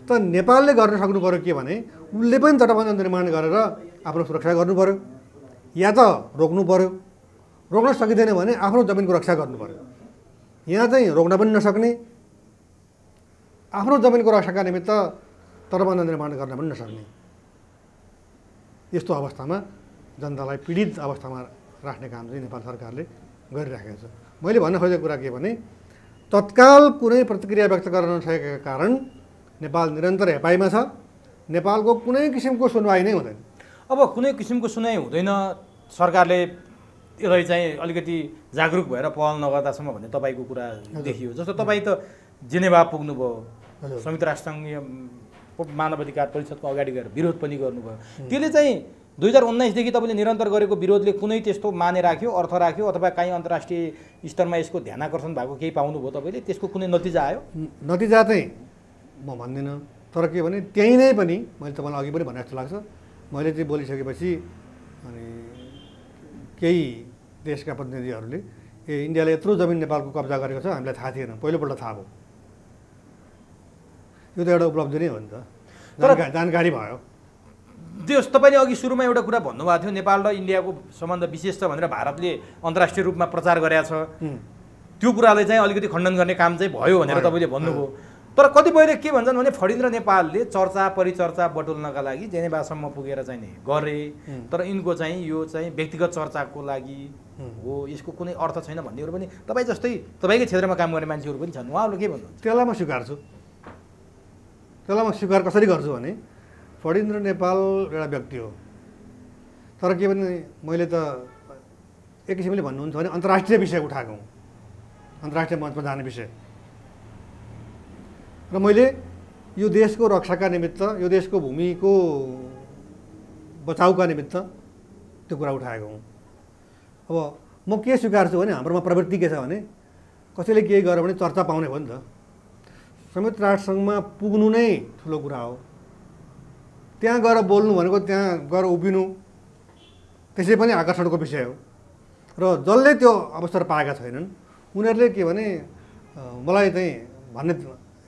त नेपालले गर्न सक्नु पऱ्यो के भने उसले पनि तटबन्ध निर्माण गरेर आफ्नो सुरक्षा गर्नु पऱ्यो, या त रोक्नु पऱ्यो। रोक्न सकिँदैन भने आफ्नो जमिनको रक्षा गर्नु पऱ्यो। यहाँ चाहिँ रोक्न पनि नसक्ने, आफ्नो जमिनको रक्षाका निमित्त तटबन्ध निर्माण गर्न पनि नसक्ने, यस्तो अवस्थामा जनतालाई पीडित अवस्थामा राख्ने काम चाहिँ नेपाल सरकारले गरिराखेको छ। मैले भन्न खोजेको कुरा के भने तत्काल कुनै प्रतिक्रिया व्यक्त गर्न नसकेका कारण नेपाल निरन्तर हेपाइमा छ। नेपालको कुनै किसिमको सुनवाई नै हुँदैन। अब कुनै किसिमको सुनाइ हुँदैन, सरकारले यसलाई चाहिँ अलिकति जागरुक भएर पहल नगर्दासम्म भन्ने तपाईँको कुरा देखियो। जस्तो तपाईँ त जेनेभा पुग्नुभयो, संयुक्त राष्ट्रसङ्घीय मानव अधिकार परिषदको अगाडि गएर विरोध पनि गर्नुभयो। त्यसले चाहिँ 2019 देखि तपाईँले निरन्तर गरेको विरोधले कुनै त्यस्तो माने राख्यो, अर्थ राख्यो, अथवा काहीँ अन्तर्राष्ट्रिय स्तरमा यसको ध्यानाकर्षण भएको केही पाउनुभयो तपाईँले? त्यसको कुनै नतिजा आयो? नतिजा चाहिँ म भन्दिनँ, तर के भने त्यहीँ नै पनि मैले तपाईँलाई अघि पनि भने जस्तो लाग्छ, मैले चाहिँ बोलिसकेपछि अनि केही देशका प्रतिनिधिहरूले इन्डियाले यत्रो जमिन नेपालको कब्जा गरेको छ हामीलाई थाहा थिएन, पहिलोपल्ट थाहा भयो। यो त एउटा उपलब्धि नै हो नि त, जानकारी भयो। त्यो तपाईँले अघि सुरुमा एउटा कुरा भन्नुभएको थियो, नेपाल र इन्डियाको सम्बन्ध विशेष छ भनेर भारतले अन्तर्राष्ट्रिय रूपमा प्रचार गरेको छ, त्यो कुरालाई चाहिँ अलिकति खण्डन गर्ने काम चाहिँ भयो भनेर तपाईँले भन्नुभयो। तर कतिपयले के भन्छन् भने फडिन्द्र नेपालले चर्चा परिचर्चा बटुल्नका लागि जेनेभासम्म पुगेर चाहिँ गरे, तर यिनको चाहिँ यो चाहिँ व्यक्तिगत चर्चाको लागि हो, यसको कुनै अर्थ छैन भन्नेहरू पनि तपाईँ जस्तै तपाईँकै क्षेत्रमा काम गर्ने मान्छेहरू पनि छन्। उहाँहरूले के भन्नुहुन्छ? त्यसलाई म स्वीकार्छु। त्यसलाई म स्वीकार कसरी गर्छु भने फडिन्द्र नेपाल एउटा व्यक्ति हो, तर के भने मैले त एक किसिमले भन्नुहुन्छ भने अन्तर्राष्ट्रिय विषय उठाएको हुँ, अन्तर्राष्ट्रिय मञ्चमा जाने विषय, र मैले यो देशको रक्षाका निमित्त, यो देशको भूमिको बचाउका निमित्त त्यो कुरा उठाएको हुँ। अब म के स्वीकार्छु भने हाम्रोमा प्रवृत्ति के छ भने कसैले केही गर्यो भने चर्चा पाउने हो नि त। संयुक्त राष्ट्रसङ्घमा पुग्नु नै ठुलो कुरा हो, त्यहाँ गएर बोल्नु भनेको त्यहाँ गएर उभिनु त्यसै पनि आकर्षणको विषय हो। र जसले त्यो अवसर पाएका छैनन् उनीहरूले के भने मलाई चाहिँ भन्ने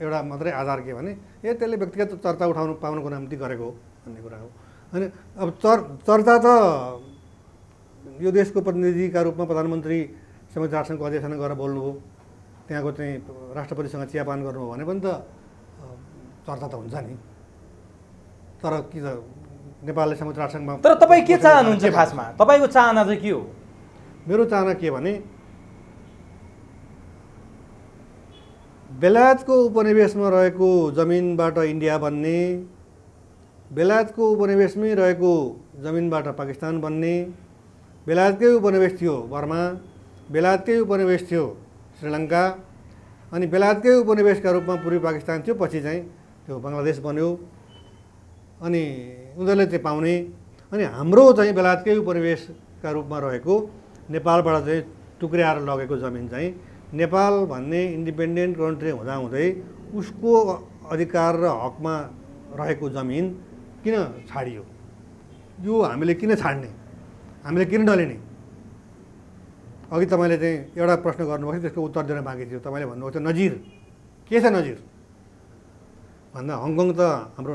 एउटा मात्रै आधार के भने त्यसले व्यक्तिगत चर्चा उठाउनु पाउनुको निम्ति गरेको हो भन्ने कुरा हो। अनि अब चर्चा त यो देशको प्रतिनिधिका रूपमा प्रधानमन्त्री संयुक्त राष्ट्रसङ्घको अधिवेशनमा गएर बोल्नुभयो, त्यहाँको चाहिँ राष्ट्रपतिसँग चियापान गर्नुभयो भने पनि त चर्चा त हुन्छ नि। तर के त नेपालले संयुक्त राष्ट्रसङ्घमा तर तपाईँ के चाहनुहुन्छ खासमा? तपाईँको चाहना चाहिँ के हो? मेरो चाहना के भने बेलायतको उपनिवेशमा रहेको जमिनबाट इन्डिया बन्ने, बेलायतको उपनिवेशमै रहेको जमिनबाट पाकिस्तान बन्ने, बेलायतकै उपनिवेश थियो बर्मा, बेलायतकै उपनिवेश थियो श्रीलङ्का, अनि बेलायतकै उपनिवेशका रूपमा पूर्वी पाकिस्तान थियो, पछि चाहिँ त्यो बङ्गलादेश बन्यो। अनि उनीहरूले त्यो पाउने, अनि हाम्रो चाहिँ बेलायतकै उपनिवेशका रूपमा रहेको नेपालबाट चाहिँ टुक्र्याएर लगेको जमिन चाहिँ नेपाल भन्ने इन्डिपेन्डेन्ट कन्ट्री हुँदाहुँदै उसको अधिकार र हकमा रहेको जमिन किन छाडियो? यो हामीले किन छाड्ने, हामीले किन डलिने? अघि तपाईँले चाहिँ एउटा प्रश्न गर्नुभएको थियो, त्यसको उत्तर दिन बाँकी थियो। तपाईँले भन्नुभएको थियो नजिर, के छ नजिर भन्दा हङकङ त हाम्रो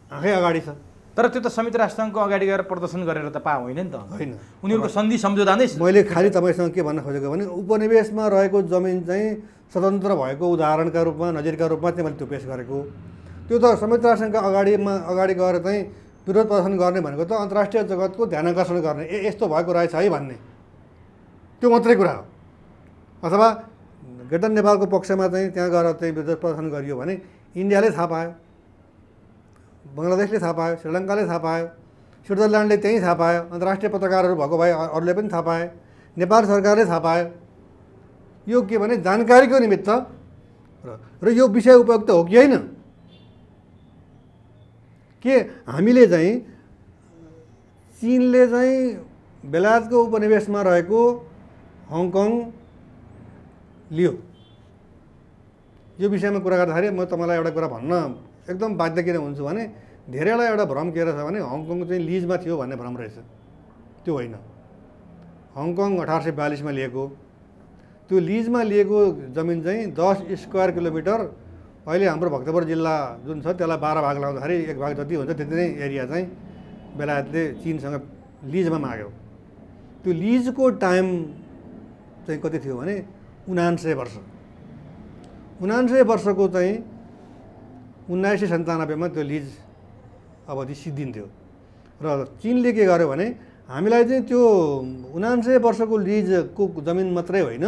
आँखै अगाडि छ। तर त्यो त संयुक्त राष्ट्रसङ्घको अगाडि गएर प्रदर्शन गरेर त होइन नि त। होइन, उनीहरूको सन्धि सम्झौता नै। मैले खालि तपाईँसँग के भन्न खोजेको भने उपनिवेशमा रहेको जमिन चाहिँ स्वतन्त्र भएको उदाहरणका रूपमा, नजिरका रूपमा चाहिँ मैले त्यो पेस गरेको। त्यो त संयुक्त राष्ट्रसङ्घका अगाडि गएर चाहिँ विरोध प्रदर्शन गर्ने भनेको त अन्तर्राष्ट्रिय जगतको ध्यान आकर्षण गर्ने, यस्तो भएको रहेछ है भन्ने, त्यो मात्रै कुरा हो। अथवा ग्रेटर नेपालको पक्षमा चाहिँ त्यहाँ गएर चाहिँ विरोध प्रदर्शन गरियो भने इन्डियाले थाहा पायो, बङ्गलादेशले थाहा पायो, श्रीलङ्काले थाहा पायो, स्विजरल्यान्डले त्यहीँ थाहा पायो, अन्तर्राष्ट्रिय पत्रकारहरू भएको भए अरूले पनि थाहा पाए, नेपाल सरकारले थाहा पायो। यो के भने जानकारीको निमित्त र यो विषय उपयुक्त हो कि होइन? के हामीले चाहिँ चीनले चाहिँ बेलायतको उपनिवेशमा रहेको हङकङ लियो, यो विषयमा कुरा गर्दाखेरि म तपाईँलाई एउटा कुरा भन्न एकदम बाध्य किन हुन्छु भने धेरैलाई एउटा भ्रम के रहेछ भने हङकङ चाहिँ लिजमा थियो भन्ने भ्रम रहेछ। त्यो होइन। हङकङ 1842मा लिएको, त्यो लिजमा लिएको जमिन चाहिँ 10 स्क्वायर किलोमिटर, अहिले हाम्रो भक्तपुर जिल्ला जुन छ त्यसलाई 12 भाग लाउँदाखेरि 1 भाग जति हुन्छ त्यति नै एरिया चाहिँ बेलायतले चीनसँग लिजमा माग्यो। त्यो लिजको टाइम चाहिँ कति थियो भने 99 वर्ष। 99 वर्षको चाहिँ 1997मा त्यो लिज अवधि सिद्धिन्थ्यो र चीनले के गर्यो भने हामीलाई चाहिँ त्यो 99 वर्षको लिजको जमिन मात्रै होइन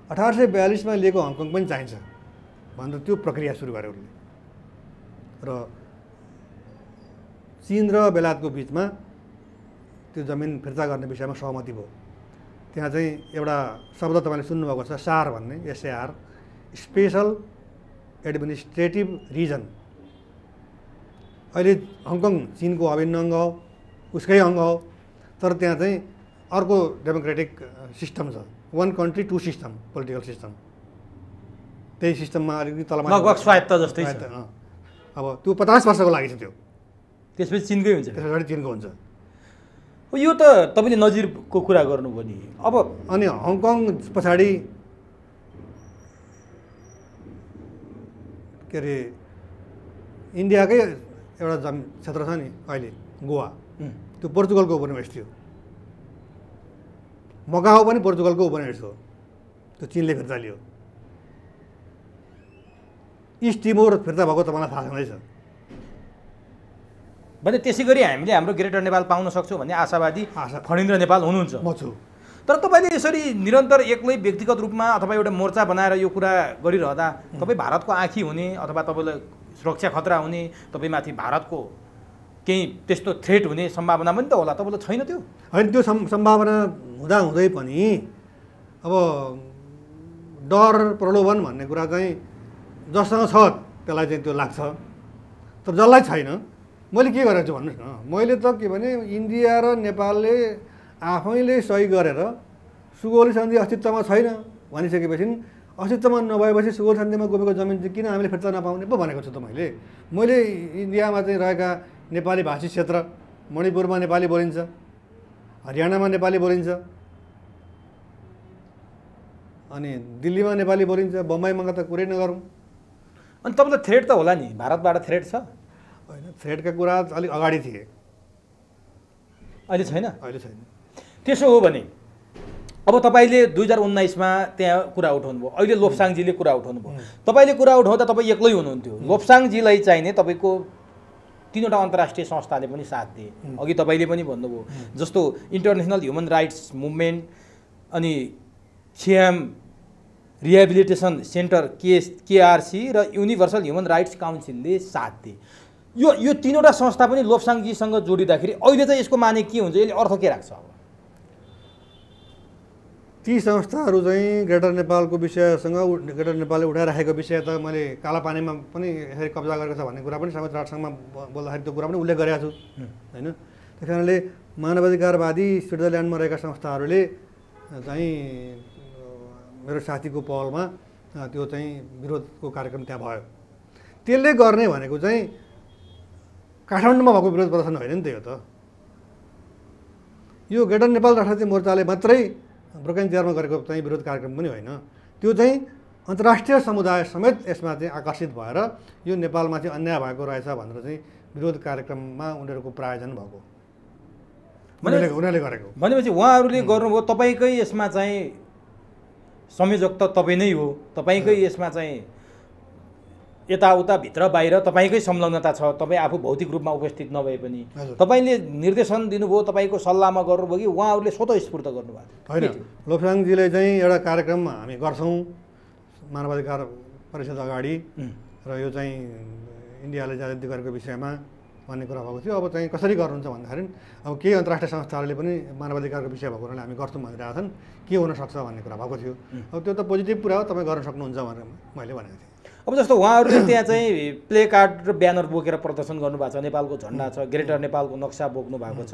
1842मा लिएको हङकङ पनि चाहिन्छ भनेर त्यो प्रक्रिया सुरु गर्यो उसले। र चीन र बेलायतको बिचमा त्यो जमिन फिर्ता गर्ने विषयमा सहमति भयो। त्यहाँ चाहिँ एउटा शब्द तपाईँले सुन्नुभएको छ, SAR भन्ने, SAR, स्पेसल एडमिनिस्ट्रेटिभ रिजन। अहिले हङकङ चीनको अभिन्न अङ्ग हो, उसकै अङ्ग हो, तर त्यहाँ चाहिँ अर्को डेमोक्रेटिक सिस्टम छ, 1 country 2 system पोलिटिकल सिस्टम। त्यही सिस्टममा अलिकति तलमा लगभग स्वायत्त जस्तै छ। अब त्यो 50 वर्षको लागि छ, त्यो त्यसपछि चीनकै हुन्छ, त्यसपछि चीनको हुन्छ। यो त तपाईँले नजिरको कुरा गर्नुभयो नि। अब अनि हङकङ पछाडि के अरे इन्डियाकै एउटा क्षेत्र छ नि अहिले गोवा, त्यो पोर्चुगलको उपनिवेश थियो। मकाओ पनि पोर्चुगलको उपनिवेश हो, त्यो चीनले फिर्ता लियो। इस्ट टिमोर फिर्ता भएको तपाईँलाई थाहा छँदैछ भने त्यसै गरी हामीले हाम्रो ग्रेटर नेपाल पाउन सक्छौँ भन्ने आशावादी फणीन्द्र नेपाल हुनुहुन्छ। म छु। तर तपाईँले यसरी निरन्तर एक्लै व्यक्तिगत रूपमा अथवा एउटा मोर्चा बनाएर यो कुरा गरिरहँदा तपाईँ भारतको आँखी हुने अथवा तपाईँलाई सुरक्षा खतरा हुने, तपाईँमाथि भारतको केही त्यस्तो थ्रेट हुने सम्भावना पनि त होला, तपाईँलाई छैन त्यो? होइन, त्यो सम्भावना हुँदाहुँदै पनि अब डर प्रलोभन भन्ने कुरा चाहिँ जससँग छ त्यसलाई चाहिँ त्यो लाग्छ, तर जसलाई छैन। मैले के गरेको छु भन्नुहोस् न, मैले त के भने इन्डिया र नेपालले आफैले सही गरेर सुगौली सन्धि अस्तित्वमा छैन भनिसकेपछि, अस्तित्वमा नभएपछि सुगौली सन्धिमा गोपेको जमिन चाहिँ किन हामीले फिर्ता नपाउने पो भनेको छु त मैले इन्डियामा चाहिँ रहेका नेपाली भाषी क्षेत्र, मणिपुरमा नेपाली बोलिन्छ, हरियाणामा नेपाली बोलिन्छ, अनि दिल्लीमा नेपाली बोलिन्छ, बम्बईमा त कुरै नगरौँ। अनि तपाईँलाई थ्रेट त होला नि, भारतबाट थ्रेट छ? होइन, थ्रेटका कुरा अलिक अगाडि थिए, अहिले छैन। अहिले छैन। त्यसो हो भने अब तपाईँले 2019मा त्यहाँ कुरा उठाउनु भयो, अहिले लोप्साङजीले कुरा उठाउनु भयो। तपाईँले कुरा उठाउँदा तपाईँ एक्लै हुनुहुन्थ्यो। लोप्साङजीलाई चाहिने तपाईँको 3वटा अन्तर्राष्ट्रिय संस्थाले पनि साथ दिए। अघि तपाईँले पनि भन्नुभयो जस्तो इन्टरनेसनल ह्युमन राइट्स मुभमेन्ट, अनि खियाम रिहेबिलिटेसन सेन्टर केआरसी र युनिभर्सल ह्युमन राइट्स काउन्सिलले साथ दिए। यो 3वटा संस्था पनि लोप्साङजीसँग जोडिँदाखेरि अहिले चाहिँ यसको माने के हुन्छ, यसले अर्थ के राख्छ? अब ती संस्थाहरू चाहिँ ग्रेटर नेपालको विषयसँग ग्रेटर नेपालले उठाइराखेको विषय त मैले कालापानीमा पनि यसरी कब्जा गरेको छ भन्ने कुरा पनि समेत राष्ट्रसङ्घमा बोल्दाखेरि त्यो कुरा पनि उल्लेख गरेको छु होइन। त्यस कारणले मानवाधिकारवादी स्विजरल्यान्डमा रहेका संस्थाहरूले चाहिँ मेरो साथीको पहलमा त्यो चाहिँ विरोधको कार्यक्रम त्यहाँ भयो। त्यसले गर्ने भनेको चाहिँ काठमाडौँमा भएको विरोध प्रदर्शन होइन नि त। यो ग्रेटर नेपाल राष्ट्रिय मोर्चाले मात्रै ब्रोकेन चियरमा गरेको चाहिँ विरोध कार्यक्रम पनि होइन, त्यो चाहिँ अन्तर्राष्ट्रिय समुदाय समेत यसमा चाहिँ आकर्षित भएर यो नेपालमा चाहिँ अन्याय भएको रहेछ भनेर चाहिँ विरोध कार्यक्रममा उनीहरूको प्रायोजन भएको, उनीहरूले गरेको। भनेपछि उहाँहरूले गर्नुभयो, तपाईँकै यसमा चाहिँ संयोजक त तपाईँ नै हो, तपाईँकै यसमा चाहिँ यताउता भित्र बाहिर तपाईँकै संलग्नता छ। तपाईँ आफू भौतिक रूपमा उपस्थित नभए पनि तपाईँले निर्देशन दिनुभयो, तपाईँको सल्लाहमा गर्नुभयो कि उहाँहरूले स्वतःस्फूर्त गर्नुभएको होइन? लोप्साङजीले चाहिँ एउटा कार्यक्रम हामी गर्छौँ मानवाधिकार परिषद अगाडि, र यो चाहिँ इन्डियाले जाति गरेको विषयमा भन्ने कुरा भएको थियो। अब चाहिँ कसरी गर्नुहुन्छ भन्दाखेरि अब केही अन्तर्राष्ट्रिय संस्थाहरूले पनि मानवाधिकारको विषय भएको हुनाले हामी गर्छौँ भनिरहेका छन्, के हुनसक्छ भन्ने कुरा भएको थियो। अब त्यो त पोजिटिभ कुरा हो, तपाईँ गर्न सक्नुहुन्छ भनेर मैले भनेको थिएँ। अब जस्तो उहाँहरूले त्यहाँ चाहिँ प्ले कार्ड र ब्यानर बोकेर प्रदर्शन गर्नुभएको छ, नेपालको झन्डा छ, ग्रेटर नेपालको नक्सा बोक्नु भएको छ,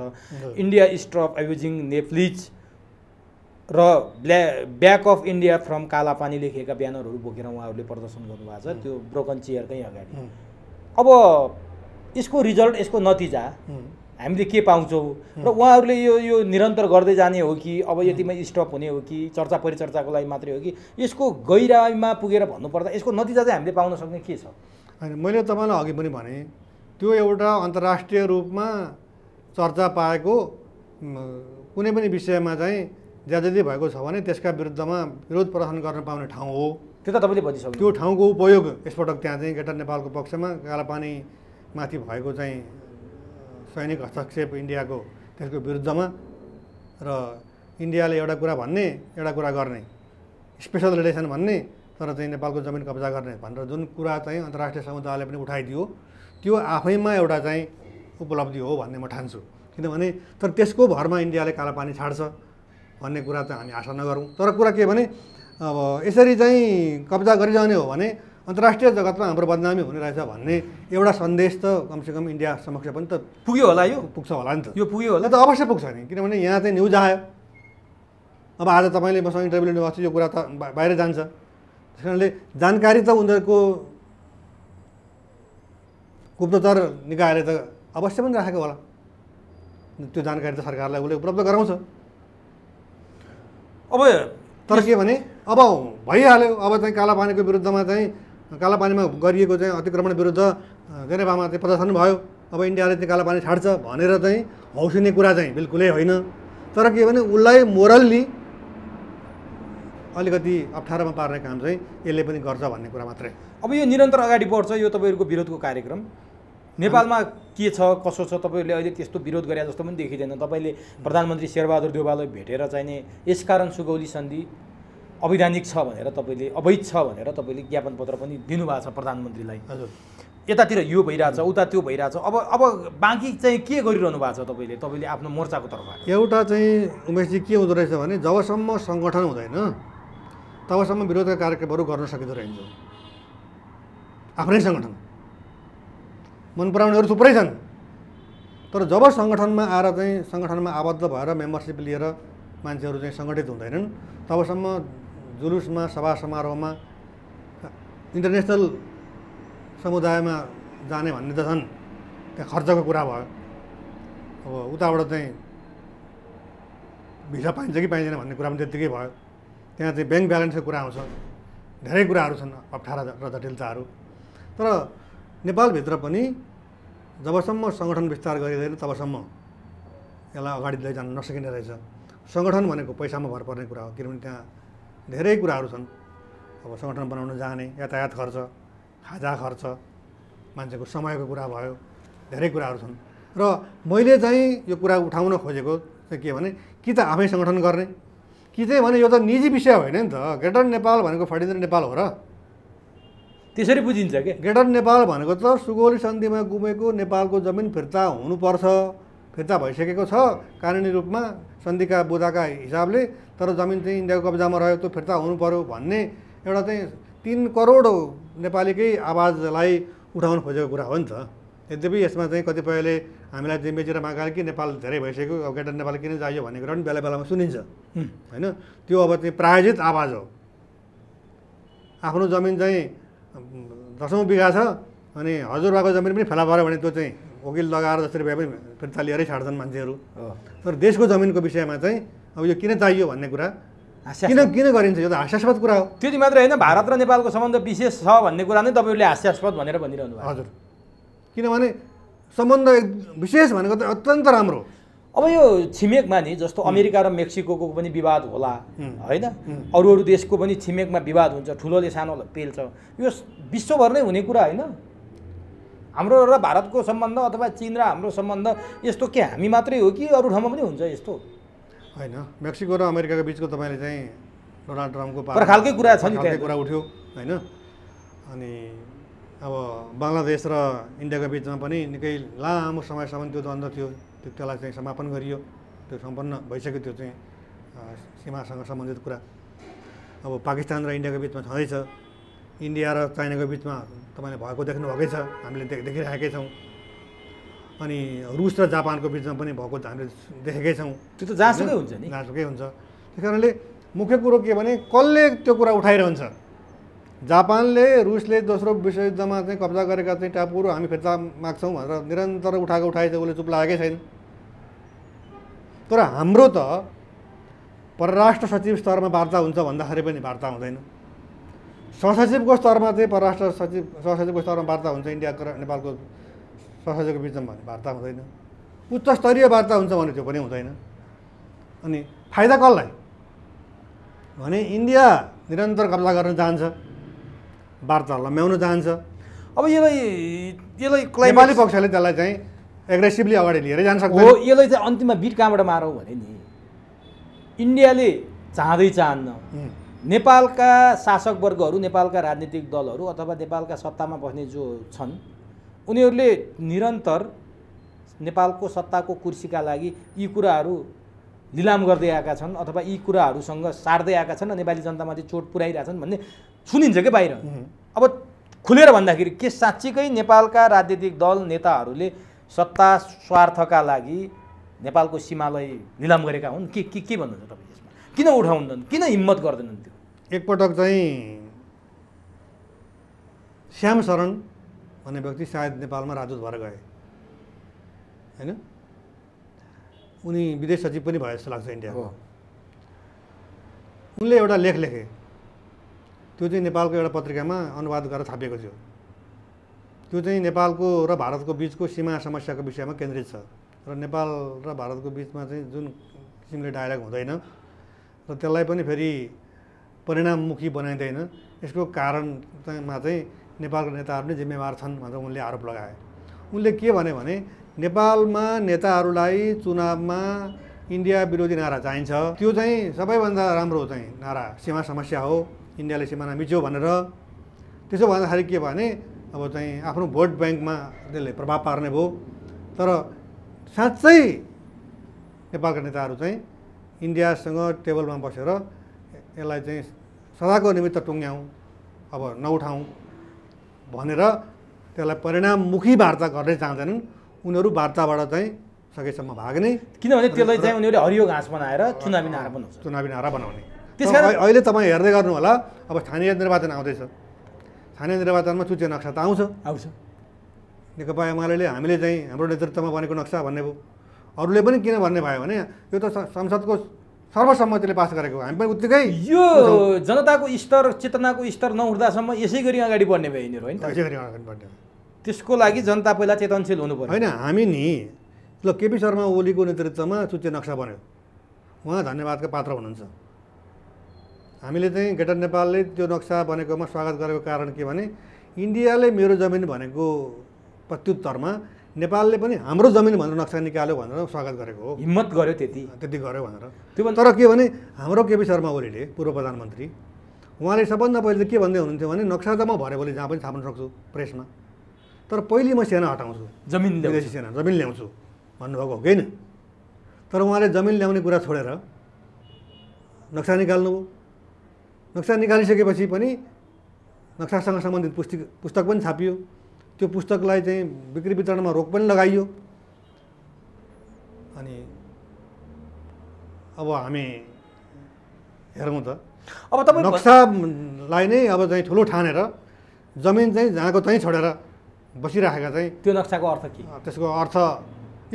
इन्डिया स्टप अब्युजिङ नेप्लिज र back of India from Kalapani लेखेका ब्यानरहरू बोकेर उहाँहरूले प्रदर्शन गर्नुभएको छ त्यो ब्रोकन चेयरकै अगाडि। अब यसको रिजल्ट, यसको नतिजा हामीले के पाउँछौँ र उहाँहरूले यो निरन्तर गर्दै जाने हो कि अब यतिमै स्टप हुने हो कि चर्चा परिचर्चाको लागि मात्रै हो कि यसको गहिराइमा पुगेर भन्नुपर्दा यसको नतिजा चाहिँ हामीले पाउन सक्ने के छ? होइन, मैले तपाईँलाई अघि पनि भने त्यो एउटा अन्तर्राष्ट्रिय रूपमा चर्चा पाएको कुनै पनि विषयमा चाहिँ ज्यादै भएको छ भने त्यसका विरुद्धमा विरोध प्रदर्शन गर्न पाउने ठाउँ हो। त्यो त तपाईँले भनिसक्नु। त्यो ठाउँको उपयोग यसपटक त्यहाँ चाहिँ ग्रेटर नेपालको पक्षमा कालापानीमाथि भएको चाहिँ सैनिक हस्तक्षेप इन्डियाको त्यसको विरुद्धमा र इन्डियाले एउटा कुरा भन्ने एउटा कुरा गर्ने, स्पेसल रिलेसन भन्ने तर चाहिँ नेपालको जमिन कब्जा गर्ने भनेर जुन कुरा चाहिँ अन्तर्राष्ट्रिय समुदायले पनि उठाइदियो त्यो आफैमा एउटा चाहिँ उपलब्धि हो भन्ने म ठान्छु। किनभने तर त्यसको भरमा इन्डियाले कालापानी छाड्छ भन्ने कुरा चाहिँ हामी आशा नगरौँ। तर कुरा के भने अब यसरी चाहिँ कब्जा गरिरहने हो भने अन्तर्राष्ट्रिय जगतमा हाम्रो बदनामी हुने रहेछ भन्ने एउटा सन्देश त कमसेकम इन्डिया समक्ष पनि त पुग्यो होला। यो पुग्छ होला नि त, यो पुग्यो होला त अवश्य पुग्छ नि। किनभने यहाँ चाहिँ न्युज आयो, अब आज तपाईँले मसँग इन्टरभ्यू लिनुभएको छ, यो कुरा त बाहिर जान्छ। त्यस कारणले जानकारी त उनीहरूको गुप्तचर निकायले त अवश्य पनि राखेको होला, त्यो जानकारी त सरकारलाई उसले उपलब्ध गराउँछ। अब तर के भने अब भइहाल्यो, अब चाहिँ कालापानीको विरुद्धमा चाहिँ कालापानीमा गरिएको चाहिँ अतिक्रमण विरुद्ध जेनेभामा चाहिँ प्रदर्शन भयो, अब इन्डियाले चाहिँ कालापानी छाड्छ भनेर चाहिँ हौसिने कुरा चाहिँ बिल्कुलै होइन। तर के भने उसलाई मोरल्ली अलिकति अप्ठ्यारोमा पार्ने काम चाहिँ यसले पनि गर्छ भन्ने कुरा मात्रै। अब यो निरन्तर अगाडि बढ्छ यो तपाईँहरूको विरोधको कार्यक्रम। नेपालमा के छ कसो छ तपाईँहरूले अहिले त्यस्तो विरोध गरे जस्तो पनि देखिँदैन। तपाईँले प्रधानमन्त्री शेरबहादुर देउवालाई भेटेर चाहिने यसकारण सुगौली सन्धि अवैधानिक छ भनेर तपाईँले, अवैध छ भनेर तपाईँले ज्ञापन पत्र पनि दिनुभएको छ प्रधानमन्त्रीलाई। हजुर, यतातिर यो भइरहेछ, उता त्यो भइरहेछ। अब बाँकी चाहिँ के गरिरहनु भएको छ तपाईँले आफ्नो मोर्चाको तर्फबाट? एउटा चाहिँ उमेशजी के हुँदो रहेछ भने जबसम्म सङ्गठन हुँदैन तबसम्म विरोधका कार्यक्रमहरू गर्न सकिँदो रहन्छ। आफ्नै सङ्गठन मन पराउनेहरू थुप्रै छन्, तर जब सङ्गठनमा आएर चाहिँ सङ्गठनमा आबद्ध भएर मेम्बरसिप लिएर मान्छेहरू चाहिँ सङ्गठित हुँदैनन् तबसम्म जुलुसमा सभा समारोहमा इन्टरनेसनल समुदायमा जाने भन्ने त छन्, त्यहाँ खर्चको कुरा भयो। अब उताबाट चाहिँ भिसा पाइन्छ कि पाइँदैन भन्ने कुरा पनि त्यत्तिकै भयो। त्यहाँ चाहिँ ब्याङ्क ब्यालेन्सको कुरा आउँछ, धेरै कुराहरू छन् अप्ठ्यारा र जटिलताहरू। तर नेपालभित्र पनि जबसम्म सङ्गठन विस्तार गरिँदैन तबसम्म यसलाई अगाडि लैजान नसकिने रहेछ। सङ्गठन भनेको पैसामा भर पर्ने कुरा हो, किनभने त्यहाँ धेरै कुराहरू छन्। अब सङ्गठन बनाउन जाने यातायात खर्च, खाजा खर्च, मान्छेको समयको कुरा भयो, धेरै कुराहरू छन्। र मैले चाहिँ यो कुरा उठाउन खोजेको चाहिँ के भने कि त आफै सङ्गठन गर्ने, कि चाहिँ भने यो त निजी विषय होइन नि त। ग्रेटर नेपाल भनेको फणिन्द्र नेपाल हो र, त्यसरी बुझिन्छ के? ग्रेटर नेपाल भनेको त सुगौली सन्धिमा गुमेको नेपालको जमिन फिर्ता हुनुपर्छ, फिर्ता भइसकेको छ कानुनी रूपमा सन्धिका बुदाका हिसाबले, तर जमिन चाहिँ इन्डियाको कब्जामा रह्यो, त्यो फिर्ता हुनु पर्यो भन्ने एउटा चाहिँ 3 करोड नेपालीकै आवाजलाई उठाउन खोजेको कुरा हो नि त। यद्यपि यसमा चाहिँ कतिपयले हामीलाई चाहिँ बेचेर मागाले कि नेपाल धेरै भइसक्यो, अब ग्रेटर नेपाल किन चाहियो भन्ने कुरा पनि बेला बेलामा सुनिन्छ होइन। त्यो अब चाहिँ प्रायोजित आवाज हो। आफ्नो जमिन चाहिँ 10औं बिघा छ अनि हजुरबाको जमिन पनि फेला पऱ्यो भने त्यो चाहिँ वकिल लगाएर जसरी भए पनि फिर्ता लिएरै छाड्छन् मान्छेहरू। तर देशको जमिनको विषयमा चाहिँ अब यो किन चाहियो भन्ने कुरा किन गरिन्छ, यो त हास्यास्पद कुरा हो। त्यति मात्रै होइन, भारत र नेपालको सम्बन्ध विशेष छ भन्ने कुरा नै तपाईँले हास्यास्पद भनेर भनिरहनु भएको। हजुर, किनभने सम्बन्ध विशेष भनेको त अत्यन्त राम्रो। अब यो छिमेकमा नि जस्तो अमेरिका र मेक्सिकोको पनि विवाद होला होइन, अरू देशको पनि छिमेकमा विवाद हुन्छ, ठुलोले सानोलाई पेल्छ, यो विश्वभर नै हुने कुरा होइन। हाम्रो र भारतको सम्बन्ध अथवा चीन र हाम्रो सम्बन्ध यस्तो के हामी मात्रै हो कि अरू ठाउँमा पनि हुन्छ यस्तो? होइन, मेक्सिको र अमेरिकाको बिचको तपाईँले चाहिँ डोनाल्ड ट्रम्पको खालकै कुरा छ नि, कुरा उठ्यो होइन। अनि अब बङ्गलादेश र इन्डियाको बिचमा पनि निकै लामो समयसम्म त्यो द्वन्द्व थियो, त्यसलाई चाहिँ समापन गरियो, त्यो सम्पन्न भइसक्यो, त्यो चाहिँ सीमासँग सम्बन्धित कुरा। अब पाकिस्तान र इन्डियाको बिचमा छँदैछ, इन्डिया र चाइनाको बिचमा तपाईँले भएको देख्नुभएकै छ, हामीले देखिरहेकै छौँ। अनि रुस र जापानको बिचमा पनि भएको हामीले देखेकै छौँ। त्यो त जहाँसुकै हुन्छ नि, जहाँसुकै हुन्छ। त्यस कारणले मुख्य कुरो के भने कसले त्यो कुरा उठाइरहन्छ। जापानले रुसले दोस्रो विश्वयुद्धमा चाहिँ कब्जा गरेका चाहिँ टापुहरू हामी फिर्ता माग्छौँ भनेर निरन्तर उठाइ छ, उसले चुप लागेकै छैन। तर हाम्रो त परराष्ट्र सचिव स्तरमा वार्ता हुन्छ भन्दाखेरि पनि वार्ता हुँदैन, सहसचिवको स्तरमा चाहिँ सहसचिवको स्तरमा वार्ता हुन्छ, इन्डियाको र नेपालको सहसचिवको बिचमा भने वार्ता हुँदैन, उच्च स्तरीय वार्ता हुन्छ भने त्यो पनि हुँदैन। अनि फाइदा कसलाई भने इन्डिया निरन्तर कब्जा गर्न चाहन्छ, वार्ता लम्ब्याउन चाहन्छ। अब यसलाई नेपाली पक्षले त्यसलाई चाहिँ एग्रेसिभली अगाडि लिएर जान सक्छ। हो, यसलाई चाहिँ अन्तिममा बिट कहाँबाट मारौँ भने नि, इन्डियाले चाहन्न, नेपालका शासकवर्गहरू, नेपालका राजनीतिक दलहरू अथवा नेपालका सत्तामा बस्ने जो छन् उनीहरूले निरन्तर नेपालको सत्ताको कुर्सीका लागि यी कुराहरू लिलाम गर्दै आएका छन् अथवा यी कुराहरूसँग सार्दै आएका छन् र नेपाली जनतामाथि चोट पुर्याइरहेछन् भन्ने सुनिन्छ क्या बाहिर। अब खुलेर भन्दाखेरि के साँच्चीकै नेपालका राजनीतिक दल नेताहरूले सत्ता स्वार्थका लागि नेपालको सीमालाई निलाम गरेका हुन् के भन्नुहुन्छ तपाईँ यसमा? किन उठाउँदैनन्, किन हिम्मत गर्दैनन्? त्यो एकपटक चाहिँ श्याम शरण भन्ने व्यक्ति सायद नेपालमा राजदूत भएर गए होइन, उनी विदेश सचिव पनि भए जस्तो लाग्छ इन्डियाको। उनले एउटा लेख लेखे, त्यो चाहिँ नेपालको एउटा पत्रिकामा अनुवाद गरेर छापिएको थियो। त्यो चाहिँ नेपालको र भारतको बिचको सीमा समस्याको विषयमा केन्द्रित छ र नेपाल र भारतको बिचमा चाहिँ जुन किसिमले डायलग हुँदैन र त्यसलाई पनि फेरि परिणाममुखी बनाइँदैन, यसको कारणमा चाहिँ नेपालको नेताहरू नै जिम्मेवार छन् भनेर उनले आरोप लगाए। उनले के भने नेपालमा नेताहरूलाई चुनावमा इन्डिया विरोधी नारा चाहिन्छ, त्यो चाहिँ सबैभन्दा राम्रो चाहिँ नारा सीमा समस्या हो, इन्डियाले सिमाना मिच्यो भनेर। त्यसो भन्दाखेरि के भने अब चाहिँ आफ्नो भोट ब्याङ्कमा त्यसले प्रभाव पार्ने भयो। तर साँच्चै नेपालका नेताहरू चाहिँ इन्डियासँग टेबलमा बसेर यसलाई चाहिँ सदाको निमित्त टुङ्ग्याउँ, अब नउठाउँ भनेर त्यसलाई परिणाममुखी वार्ता गर्नै चाहँदैनन्। उनीहरू वार्ताबाट चाहिँ सकेसम्म भाग्ने, किनभने त्यसलाई चाहिँ उनीहरूले हरियो घाँस बनाएर चुनावी नारा बनाउने। त्यसकारण अहिले तपाईँ हेर्दै गर्नु होला, अब स्थानीय निर्वाचन आउँदैछ, स्थानीय निर्वाचनमा चुच्चे नक्सा त आउँछ। नेकपा एमाले हामीले चाहिँ हाम्रो नेतृत्वमा बनेको नक्सा भन्ने भयो, अरूले पनि किन भन्ने भयो भने यो त संसदको सर्वसम्मतिले पास गरेको, हामी पनि उत्तिकै यो जनताको स्तर चेतनाको स्तर नउठ्दासम्म यसै गरी अगाडि बढ्ने भयो यिनीहरू होइन। यसै गरी अगाडि बढ्ने, त्यसको लागि जनता पहिला चेतनशील हुनु पर्यो होइन। हामी नि ल केपी शर्मा ओलीको नेतृत्वमा चुच्चे नक्सा बन्यो, उहाँ धन्यवादका पात्र हुनुहुन्छ। हामीले चाहिँ ग्रेटर नेपालले त्यो नक्सा बनेकोमा स्वागत गरेको कारण के भने इन्डियाले मेरो जमिन भनेको प्रत्युत्तरमा नेपालले पनि हाम्रो जमिन भनेर नक्सा निकाल्यो भनेर स्वागत गरेको हो। हिम्मत गर्यो त्यति गर्यो भनेर। त्यो तर के भने हाम्रो केपी शर्मा ओलीले पूर्व प्रधानमन्त्री उहाँले सबभन्दा पहिले के भन्दै हुनुहुन्थ्यो भने नक्सा त म भरे भोलि जहाँ पनि छाप्न सक्छु प्रेसमा, तर पहिले म सेना हटाउँछु, जमिन विदेशी सेना जमिन ल्याउँछु भन्नुभएको हो होइन। तर उहाँले जमिन ल्याउने कुरा छोडेर नक्सा निकाल्नुभयो। नक्सा निकालिसकेपछि पनि नक्सासँग सम्बन्धित पुस्तक पनि छापियो। त्यो पुस्तकलाई चाहिँ बिक्री वितरणमा रोक पनि लगाइयो। अनि अब हामी हेरौँ त अब तपाईँ नक्सालाई नै अब चाहिँ ठुलो ठानेर जमिन चाहिँ जहाँको त्यहीँ छोडेर बसिराखेका चाहिँ त्यो नक्साको अर्थ के? त्यसको अर्थ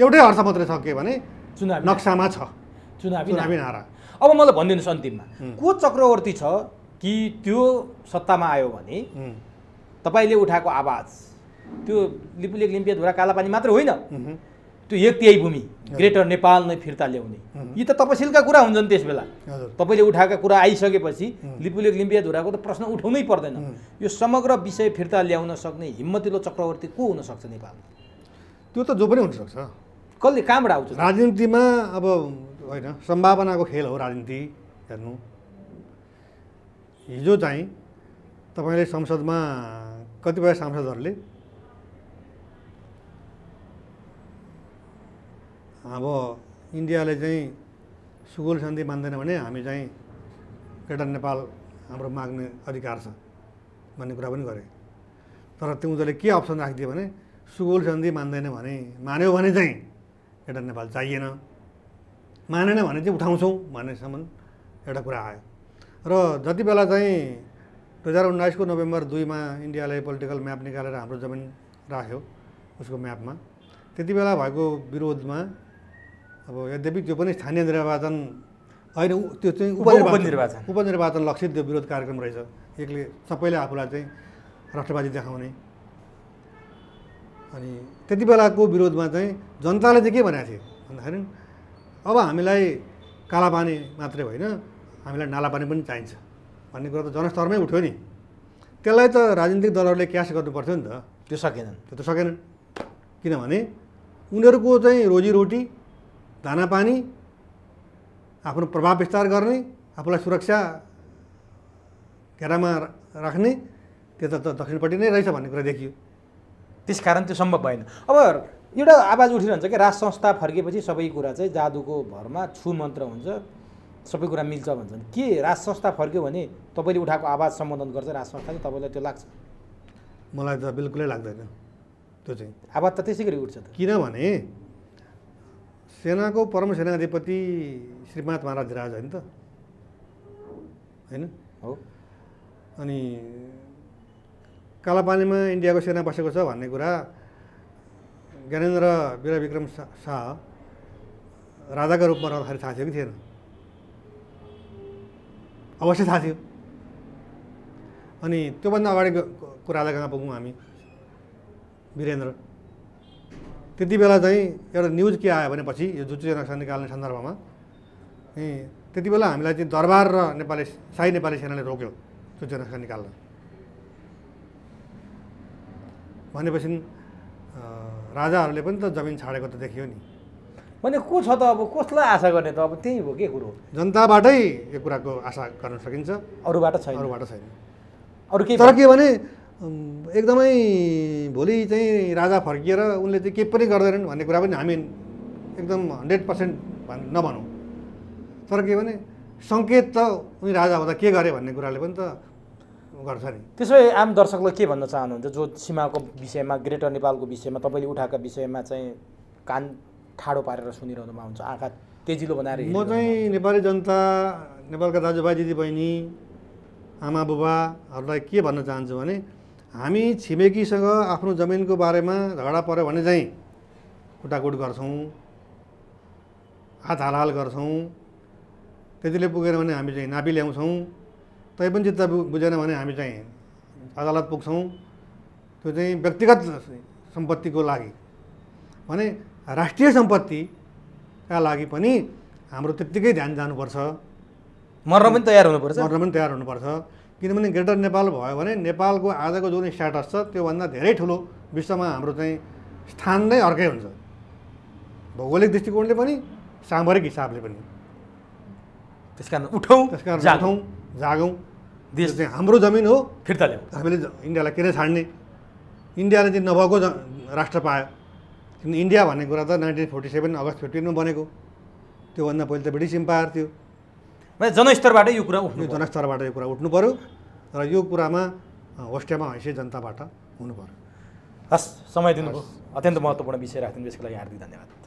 एउटै अर्थ मात्रै छ के भने चुनावी नक्सामा छ चुनावी नारा। अब मलाई भनिदिनुहोस् अन्तिममा को चक्रवर्ती छ कि त्यो सत्तामा आयो भने तपाईँले उठाएको आवाज त्यो लिपुलेख लिम्पियाधुरा कालापानी मात्र होइन, त्यो एक तिहाई भूमि ग्रेटर नेपाल नै फिर्ता ल्याउने यी त तपसिलका कुरा हुन्छन्। त्यस बेला तपाईँले उठाएका कुरा आइसकेपछि लिपुलेख लिम्पियाधुराको त प्रश्न उठाउनै पर्दैन। यो समग्र विषय फिर्ता ल्याउन सक्ने हिम्मतिलो चक्रवर्ती को हुनसक्छ नेपाल? त्यो त जो पनि हुनसक्छ। कसले कहाँबाट आउँछ? राजनीतिमा अब होइन सम्भावनाको खेल हो राजनीति। हेर्नु हिजो चाहिँ तपाईँले संसदमा कतिपय सांसदहरूले अब इन्डियाले चाहिँ सुगोल सन्धि मान्दैन भने हामी चाहिँ ग्रेटर नेपाल हाम्रो माग्ने अधिकार छ भन्ने कुरा पनि गरे। तर तिनीहरूले के अप्सन राखिदियो भने सुगोल सन्धि मान्दैन भने मान्यो भने चाहिँ ग्रेटर नेपाल चाहिएन, मानेन भने चाहिँ उठाउँछौँ भन्नेसम्म एउटा कुरा आयो। र जति बेला चाहिँ 2019को नोभेम्बर 2मा इन्डियाले पोलिटिकल म्याप निकालेर हाम्रो जमिन राख्यो उसको म्यापमा, त्यति बेला भएको विरोधमा अब यद्यपि त्यो पनि स्थानीय निर्वाचन होइन, त्यो चाहिँ उपनिर्वाचन लक्षित त्यो विरोध कार्यक्रम रहेछ। एकले सबैले आफूलाई चाहिँ राष्ट्रवादी देखाउने। अनि त्यति बेलाको विरोधमा चाहिँ जनताले चाहिँ के भनेको थियो भन्दाखेरि अब हामीलाई कालापानी मात्रै होइन हामीलाई नालापानी पनि चाहिन्छ भन्ने कुरा त जनस्तरमै उठ्यो नि। त्यसलाई त राजनीतिक दलहरूले क्यास गर्नुपर्थ्यो नि त। त्यो सकेनन्। त्यो त सकेनन् किनभने उनीहरूको चाहिँ रोजीरोटी दानापानी आफ्नो प्रभाव विस्तार गर्ने आफूलाई सुरक्षा घेरामा राख्ने त्यो त दक्षिणपट्टि नै रहेछ भन्ने कुरा देखियो। त्यसकारण त्यो सम्भव भएन। अब एउटा आवाज उठिरहन्छ कि राज संस्था फर्केपछि सबै कुरा चाहिँ जादुको भरमा छु मन्त्र हुन्छ, सबै कुरा मिल्छ भन्छन्। के राज संस्था फर्क्यो भने तपाईँले उठाएको आवाज सम्बोधन गर्छ राज संस्थाले? तपाईँलाई त्यो लाग्छ? मलाई त बिल्कुलै लाग्दैन त्यो चाहिँ। आवाज त त्यसै गरी उठ्छ त। किनभने सेनाको परम सेनाधिपति श्रीपाद महाराज धिराज होइन त, होइन हो? अनि कालापानीमा इन्डियाको सेना बसेको छ भन्ने कुरा ज्ञानेन्द्र वीरविक्रम शाह राजाका रूपमा रहँदाखेरि थाहा थियो कि थिएन? अवश्य थाहा थियो। अनि त्योभन्दा अगाडिको राजा कहाँ पुगौँ हामी? वीरेन्द्र। त्यति बेला चाहिँ एउटा न्युज के आयो भनेपछि यो जुचुचे नक्सा निकाल्ने सन्दर्भमा त्यति बेला हामीलाई चाहिँ दरबार र शाही नेपाली सेनाले रोक्यो जुचुचे नक्सा निकाल्न भनेपछि राजाहरूले पनि त जमिन छाडेको त देखियो नि। भने को छ त? अब कसलाई आशा गर्ने त? अब त्यही हो के कुरो? जनताबाटै यो कुराको आशा गर्न सकिन्छ, अरूबाट छैन। अरू के? तर के भने एकदमै भोलि चाहिँ राजा फर्किएर उनले चाहिँ केही पनि गर्दैनन् भन्ने कुरा पनि हामी एकदम 100% नभनौँ। तर के भने सङ्केत त उनी राजा हुँदा के गरे भन्ने कुराले पनि त गर्छ नि। त्यसो भए आम दर्शकलाई के भन्न चाहनुहुन्छ जो सीमाको विषयमा ग्रेटर नेपालको विषयमा तपाईँले उठाएका विषयमा चाहिँ कान ठाडो पारेर सुनिरहनुमा हुन्छ, आँखा तेजिलो बनाएर? म चाहिँ नेपाली जनता, नेपालका दाजुभाइ दिदीबहिनी, आमा बुबाहरूलाई के भन्न चाहन्छु भने हामी छिमेकीसँग आफ्नो जमिनको बारेमा झगडा पऱ्यो भने चाहिँ कुटाकुट गर्छौँ, हात हालहाल गर्छौँ, त्यतिले पुगेन भने हामी चाहिँ नापी ल्याउँछौँ, तैपनि चित्त बुझेन भने हामी चाहिँ अदालत पुग्छौँ। त्यो चाहिँ व्यक्तिगत सम्पत्तिको लागि भने राष्ट्रिय सम्पत्तिका लागि पनि हाम्रो त्यत्तिकै ध्यान जानुपर्छ, मर्न पनि तयार हुनुपर्छ। मर्न पनि तयार हुनुपर्छ। किनभने ग्रेटर नेपाल भयो भने नेपालको आजको जुन स्ट्याटस छ त्योभन्दा धेरै ठुलो विश्वमा हाम्रो चाहिँ स्थान नै अर्कै हुन्छ, भौगोलिक दृष्टिकोणले पनि सामरिक हिसाबले पनि। त्यसकारण उठौँ, उठौँ, जागौँ। देश चाहिँ हाम्रो जमिन हो, फिर्ता ल्याउँ। हामीले इन्डियालाई किन छाड्ने? इन्डियाले चाहिँ नभएको राष्ट्र पायो। किन इन्डिया भन्ने कुरा त 1947 अगस्त 15 मा बनेको, त्योभन्दा पहिले त ब्रिटिस इम्पायर थियो। जनस्तरबाट यो कुरा उठ्नु, जनस्तरबाट यो कुरा उठ्नु पऱ्यो र यो कुरामा होस्टेमा हैसियत जनताबाट हुनु पऱ्यो। हस्, समय दिनुभयो। अत्यन्त महत्त्वपूर्ण विषय राखिदिनु, यसको लागि हार्दिक धन्यवाद।